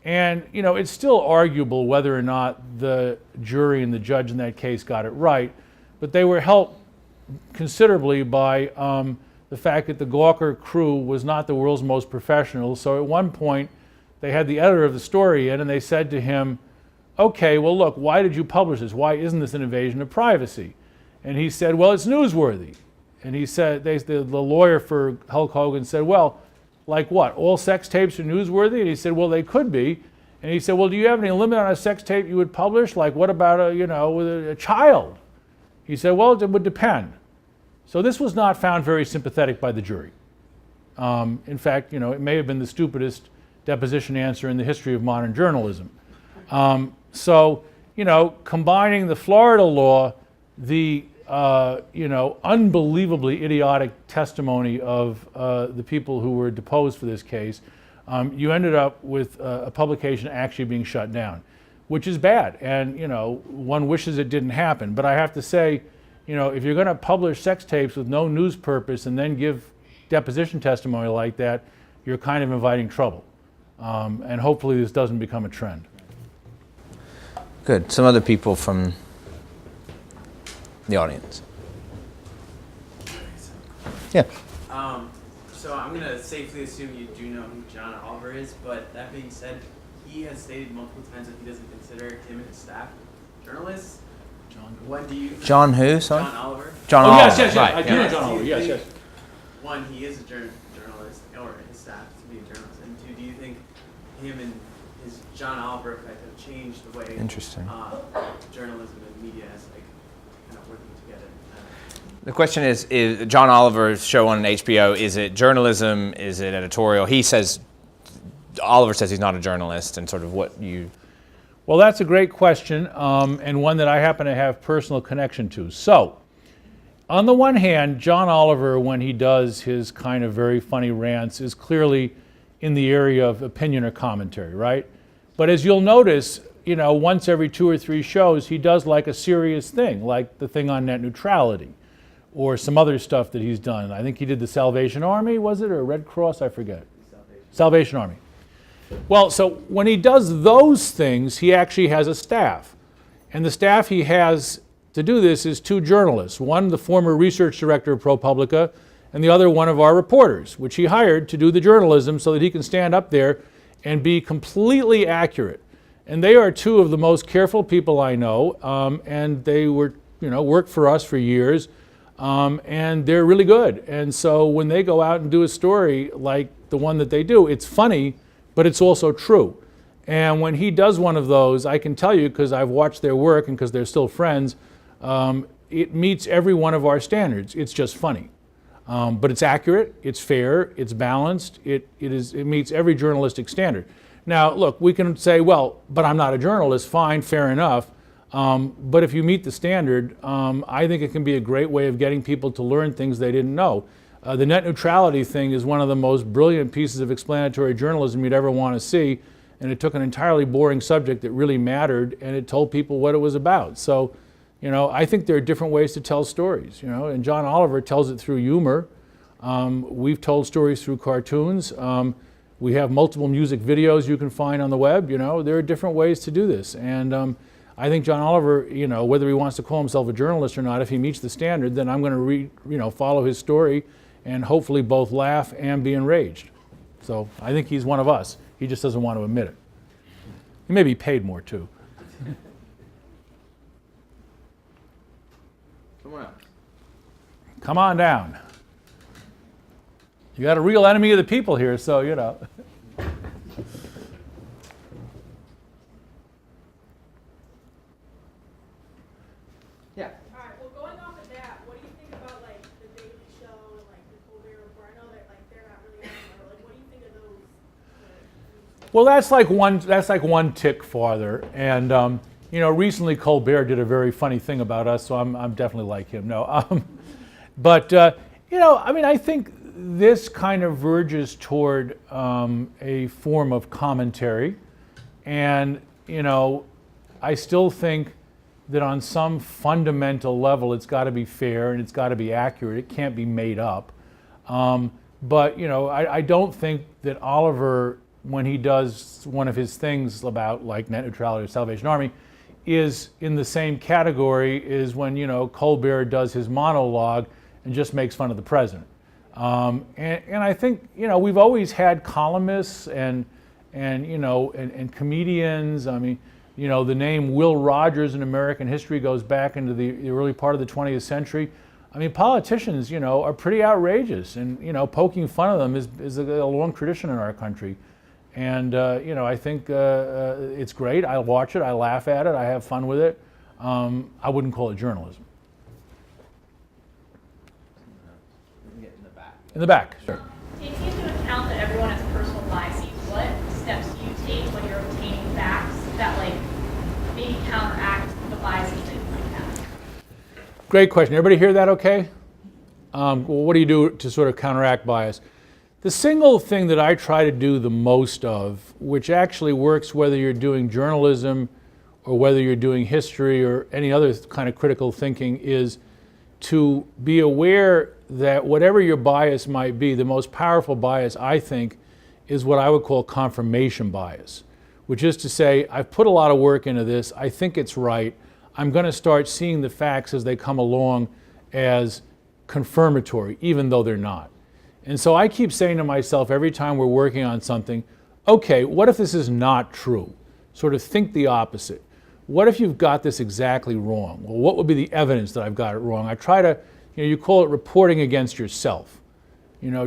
Speaker 3: And, you know, it's still arguable whether or not the jury and the judge in that case got it right. But they were helped considerably by the fact that the Gawker crew was not the world's most professional. So at one point, they had the editor of the story in, and they said to him, okay, well, look, why did you publish this? Why isn't this an invasion of privacy? And he said, well, it's newsworthy. And he said, the lawyer for Hulk Hogan said, well, like what? All sex tapes are newsworthy? And he said, well, they could be. And he said, well, do you have any limit on a sex tape you would publish? Like, what about a child? He said, well, it would depend. So this was not found very sympathetic by the jury. In fact, you know, it may have been the stupidest deposition answer in the history of modern journalism. So, you know, combining the Florida law, the, unbelievably idiotic testimony of the people who were deposed for this case, you ended up with a publication actually being shut down, which is bad. And, you know, one wishes it didn't happen. But I have to say, you know, if you're going to publish sex tapes with no news purpose and then give deposition testimony like that, you're kind of inviting trouble. And hopefully this doesn't become a trend.
Speaker 2: Good. Some other people from the audience. Yeah.
Speaker 7: So I'm going to safely assume you do know who John Oliver is, but that being said, he has stated multiple times that he doesn't consider him and his staff journalists. When do you...
Speaker 2: John who, sorry?
Speaker 7: John Oliver.
Speaker 2: John
Speaker 3: Oh,
Speaker 2: Oliver.
Speaker 3: yes,
Speaker 2: right,
Speaker 3: I do
Speaker 2: yeah.
Speaker 3: know John Oliver, yes.
Speaker 7: One, he is a journalist, or his staff to be a journalist. And two, do you think him and his John Oliver effect have changed the way
Speaker 2: Interesting.
Speaker 7: Journalism and media is like kind of working together?
Speaker 2: The question is John Oliver's show on HBO, is it journalism, is it editorial? Oliver says he's not a journalist, and sort of what you...
Speaker 3: Well, that's a great question, and one that I happen to have personal connection to. So, on the one hand, John Oliver, when he does his kind of very funny rants, is clearly in the area of opinion or commentary, right? But as you'll notice, you know, once every 2 or 3 shows, he does like a serious thing, like the thing on net neutrality, or some other stuff that he's done. I think he did the Salvation Army, was it, or Red Cross? I forget. Salvation Army. Well, so when he does those things, he actually has a staff. And the staff he has to do this is two journalists, one the former research director of ProPublica, and the other one of our reporters, which he hired to do the journalism so that he can stand up there and be completely accurate. And they are two of the most careful people I know, and they were, worked for us for years, and they're really good. And so when they go out and do a story like the one that they do, it's funny, but it's also true. And when he does one of those, I can tell you, because I've watched their work and because they're still friends, it meets every one of our standards. It's just funny. But it's accurate, it's fair, it's balanced, it meets every journalistic standard. Now, look, we can say, well, but I'm not a journalist, fine, fair enough. But if you meet the standard, I think it can be a great way of getting people to learn things they didn't know. The net neutrality thing is one of the most brilliant pieces of explanatory journalism you'd ever want to see, and it took an entirely boring subject that really mattered, and it told people what it was about. So, I think there are different ways to tell stories, and John Oliver tells it through humor. We've told stories through cartoons. We have multiple music videos you can find on the web. There are different ways to do this. And I think John Oliver, whether he wants to call himself a journalist or not, if he meets the standard, then I'm going to follow his story and hopefully both laugh and be enraged. So I think he's one of us. He just doesn't want to admit it. He may be paid more too.
Speaker 2: Someone else.
Speaker 3: Come on down. You got a real enemy of the people here, so
Speaker 5: Yeah.
Speaker 8: All right. Well, going off of that, what do you think about like the Daily Show and like the Colbert Report? I know that like they're not really on there. Like, what do you think of those?
Speaker 3: Well, that's like one tick farther. And recently Colbert did a very funny thing about us, so I'm definitely like him. No, I think this kind of verges toward a form of commentary, and I still think that on some fundamental level it's got to be fair and it's got to be accurate. It can't be made up. But I don't think that Oliver, when he does one of his things about like net neutrality or Salvation Army, is in the same category as when Colbert does his monologue and just makes fun of the president. And I think we've always had columnists and comedians. I mean, the name Will Rogers in American history goes back into the early part of the 20th century. I mean, politicians, are pretty outrageous, and poking fun of them is a long tradition in our country. And I think it's great. I watch it, I laugh at it, I have fun with it. I wouldn't call it journalism. In the back, sure.
Speaker 9: Taking into account that everyone has personal biases, what steps do you take when you're obtaining facts that maybe counteract the biases that you might have?
Speaker 3: Great question. Everybody hear that okay? Well, what do you do to sort of counteract bias? The single thing that I try to do the most of, which actually works whether you're doing journalism or whether you're doing history or any other kind of critical thinking, is to be aware that whatever your bias might be, the most powerful bias, I think, is what I would call confirmation bias, which is to say, I've put a lot of work into this, I think it's right, I'm going to start seeing the facts as they come along as confirmatory, even though they're not. And so I keep saying to myself every time we're working on something, okay, what if this is not true? Sort of think the opposite. What if you've got this exactly wrong? Well, what would be the evidence that I've got it wrong? I try to, you call it reporting against yourself.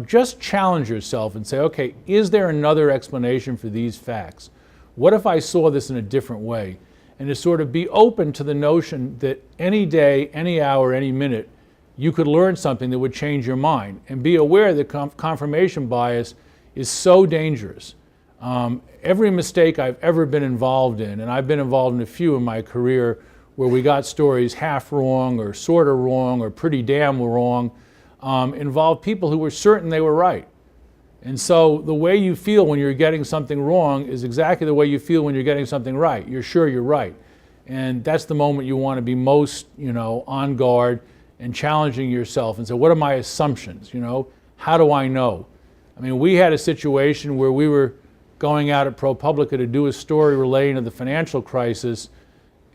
Speaker 3: Just challenge yourself and say, okay, is there another explanation for these facts? What if I saw this in a different way? And to sort of be open to the notion that any day, any hour, any minute, you could learn something that would change your mind. And be aware that confirmation bias is so dangerous. Every mistake I've ever been involved in, and I've been involved in a few in my career where we got stories half wrong or sort of wrong or pretty damn wrong, involved people who were certain they were right. And so the way you feel when you're getting something wrong is exactly the way you feel when you're getting something right. You're sure you're right. And that's the moment you want to be most, on guard and challenging yourself and say, what are my assumptions? How do I know? I mean, we had a situation where we were going out at ProPublica to do a story relating to the financial crisis,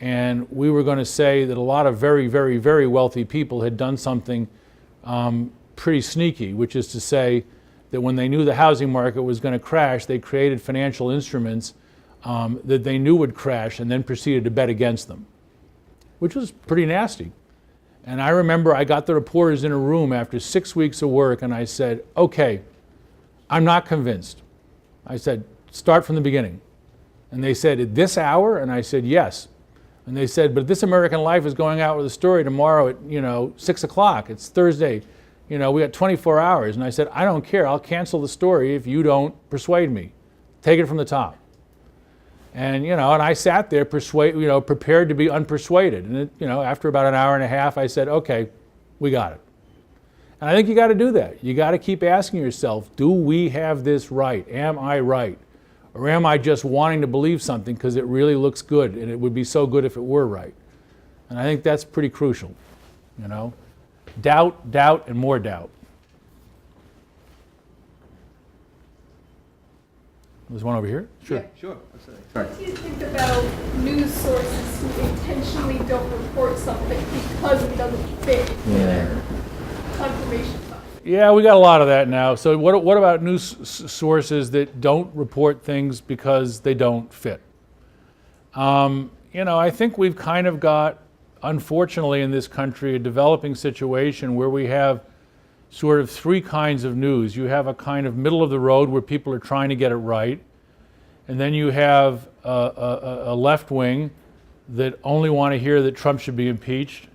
Speaker 3: and we were going to say that a lot of very, very, very wealthy people had done something pretty sneaky, which is to say that when they knew the housing market was going to crash, they created financial instruments that they knew would crash and then proceeded to bet against them, which was pretty nasty. And I remember I got the reporters in a room after 6 weeks of work and I said, okay, I'm not convinced. I said, start from the beginning. And they said, at this hour? And I said, yes. And they said, but This American Life is going out with a story tomorrow at 6 o'clock. It's Thursday. We got 24 hours. And I said, I don't care. I'll cancel the story if you don't persuade me. Take it from the top. And and I sat there prepared to be unpersuaded. And after about an hour and a half, I said, okay, we got it. And I think you got to do that. You got to keep asking yourself, do we have this right? Am I right? Or am I just wanting to believe something because it really looks good and it would be so good if it were right? And I think that's pretty crucial. Doubt, doubt, and more doubt. There's one over here? Sure.
Speaker 2: Yeah, sure. Absolutely.
Speaker 8: What do you think about news sources who intentionally don't report something because it doesn't fit their confirmation bias?
Speaker 3: Yeah, we got a lot of that now. So what about news sources that don't report things because they don't fit? I think we've kind of got, unfortunately in this country, a developing situation where we have sort of three kinds of news. You have a kind of middle of the road where people are trying to get it right. And then you have a left wing that only want to hear that Trump should be impeached.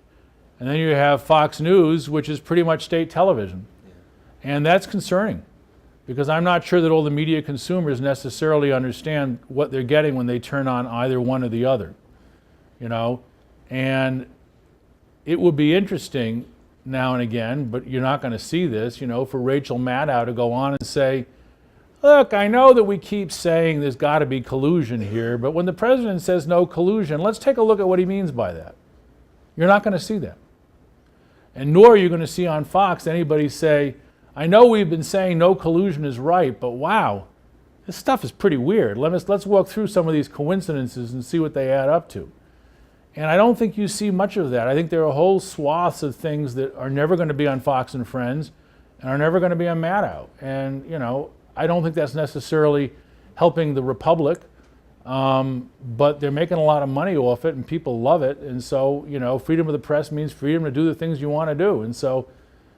Speaker 3: And then you have Fox News, which is pretty much state television. And that's concerning because I'm not sure that all the media consumers necessarily understand what they're getting when they turn on either one or the other. And it would be interesting now and again, but you're not going to see this, for Rachel Maddow to go on and say, look, I know that we keep saying there's got to be collusion here, but when the president says no collusion, let's take a look at what he means by that. You're not going to see that. And nor are you going to see on Fox anybody say, I know we've been saying no collusion is right, but wow, this stuff is pretty weird. Let's walk through some of these coincidences and see what they add up to. And I don't think you see much of that. I think there are whole swaths of things that are never going to be on Fox and Friends and are never going to be on Maddow. And, I don't think that's necessarily helping the Republic, but they're making a lot of money off it and people love it. And so, freedom of the press means freedom to do the things you want to do. And so,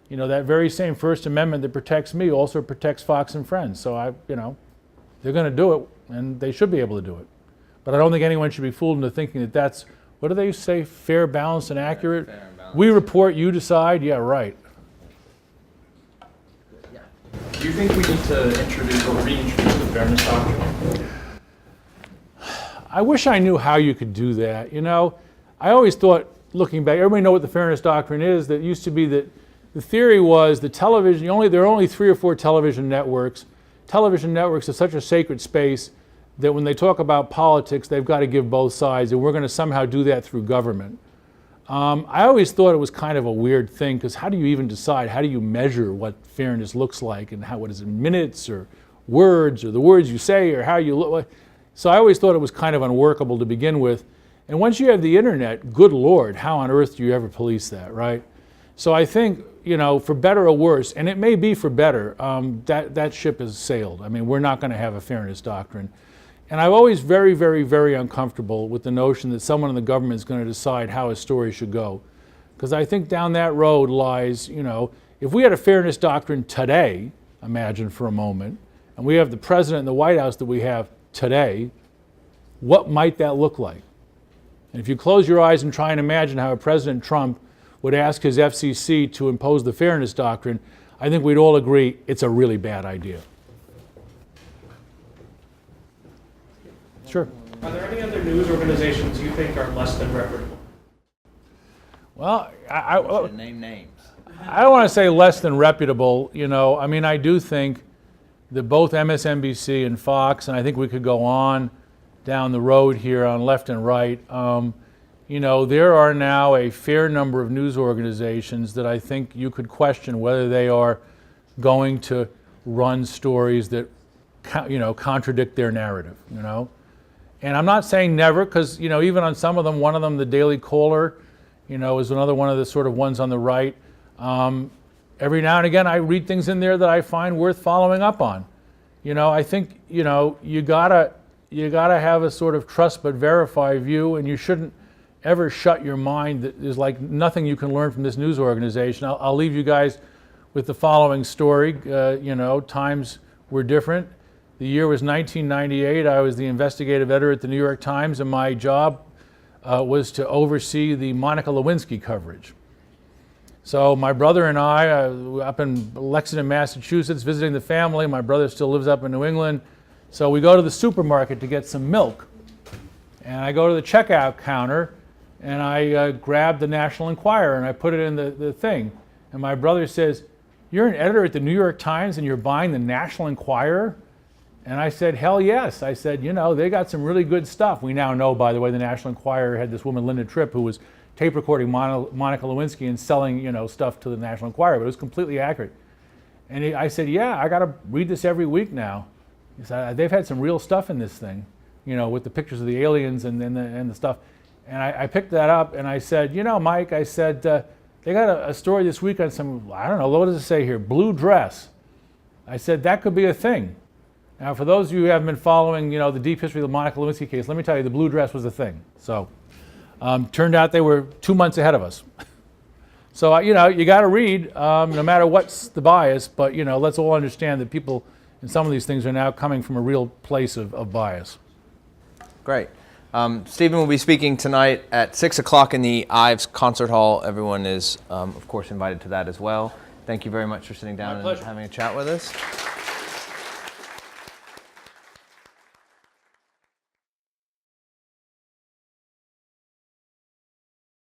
Speaker 3: that very same First Amendment that protects me also protects Fox and Friends. So they're going to do it and they should be able to do it. But I don't think anyone should be fooled into thinking that that's, what do they say, fair, balanced, and accurate?
Speaker 2: Fair and balanced.
Speaker 3: We report, you decide? Yeah, right.
Speaker 4: Do you think we need to introduce or reintroduce the fairness doctrine?
Speaker 3: I wish I knew how you could do that. I always thought, looking back, everybody know what the fairness doctrine is. That used to be that the theory was the television, there are only 3 or 4 television networks. Television networks are such a sacred space that when they talk about politics, they've got to give both sides, and we're going to somehow do that through government. I always thought it was kind of a weird thing, because how do you even decide? How do you measure what fairness looks like, and what is it, minutes or words, or the words you say, or how you look? So I always thought it was kind of unworkable to begin with. And once you have the internet, good Lord, how on earth do you ever police that, right? So I think, for better or worse, and it may be for better, that ship has sailed. I mean, we're not going to have a fairness doctrine. And I'm always very, very, very uncomfortable with the notion that someone in the government is going to decide how a story should go. Because I think down that road lies, if we had a fairness doctrine today, imagine for a moment, and we have the president and the White House that we have today, what might that look like? And if you close your eyes and try and imagine how President Trump would ask his FCC to impose the fairness doctrine, I think we'd all agree it's a really bad idea. Sure.
Speaker 4: Are there any other news organizations you think are less than reputable?
Speaker 3: Well,
Speaker 2: I should name names.
Speaker 3: I don't want to say less than reputable. I do think that both MSNBC and Fox, and I think we could go on down the road here on left and right, there are now a fair number of news organizations that I think you could question whether they are going to run stories that, contradict their narrative, And I'm not saying never, because, you know, even on some of them, one of them, the Daily Caller, you know, is another one of the sort of ones on the right. Every now and again, I read things in there that I find worth following up on. You know, I think, you know, you gotta have a sort of trust but verify view, and you shouldn't ever shut your mind. That there's like nothing you can learn from this news organization. I'll leave you guys with the following story. You know, times were different. The year was 1998. I was the investigative editor at the New York Times, and my job was to oversee the Monica Lewinsky coverage. So my brother and I, up in Lexington, Massachusetts, visiting the family. My brother still lives up in New England. So we go to the supermarket to get some milk. And I go to the checkout counter, and I grab the National Enquirer, and I put it in the thing. And my brother says, "You're an editor at the New York Times, and you're buying the National Enquirer?" And I said, "Hell yes." I said, "You know, they got some really good stuff." We now know, by the way, the National Enquirer had this woman, Linda Tripp, who was tape recording Monica Lewinsky and selling, you know, stuff to the National Enquirer, but it was completely accurate. And I said, "Yeah, I got to read this every week now." He said, "They've had some real stuff in this thing, you know, with the pictures of the aliens and the stuff." And I picked that up, and I said, "You know, Mike," I said, "they got a story this week on some, I don't know, what does it say here, blue dress." I said, "That could be a thing." Now, for those of you who haven't been following, you know, the deep history of the Monica Lewinsky case, let me tell you, the blue dress was a thing. So, turned out they were 2 months ahead of us. So, you know, you got to read, no matter what's the bias, but, you know, let's all understand that people in some of these things are now coming from a real place of bias.
Speaker 2: Great. Stephen will be speaking tonight at 6 o'clock in the Ives Concert Hall. Everyone is, of course, invited to that as well. Thank you very much for sitting down and having a chat with us.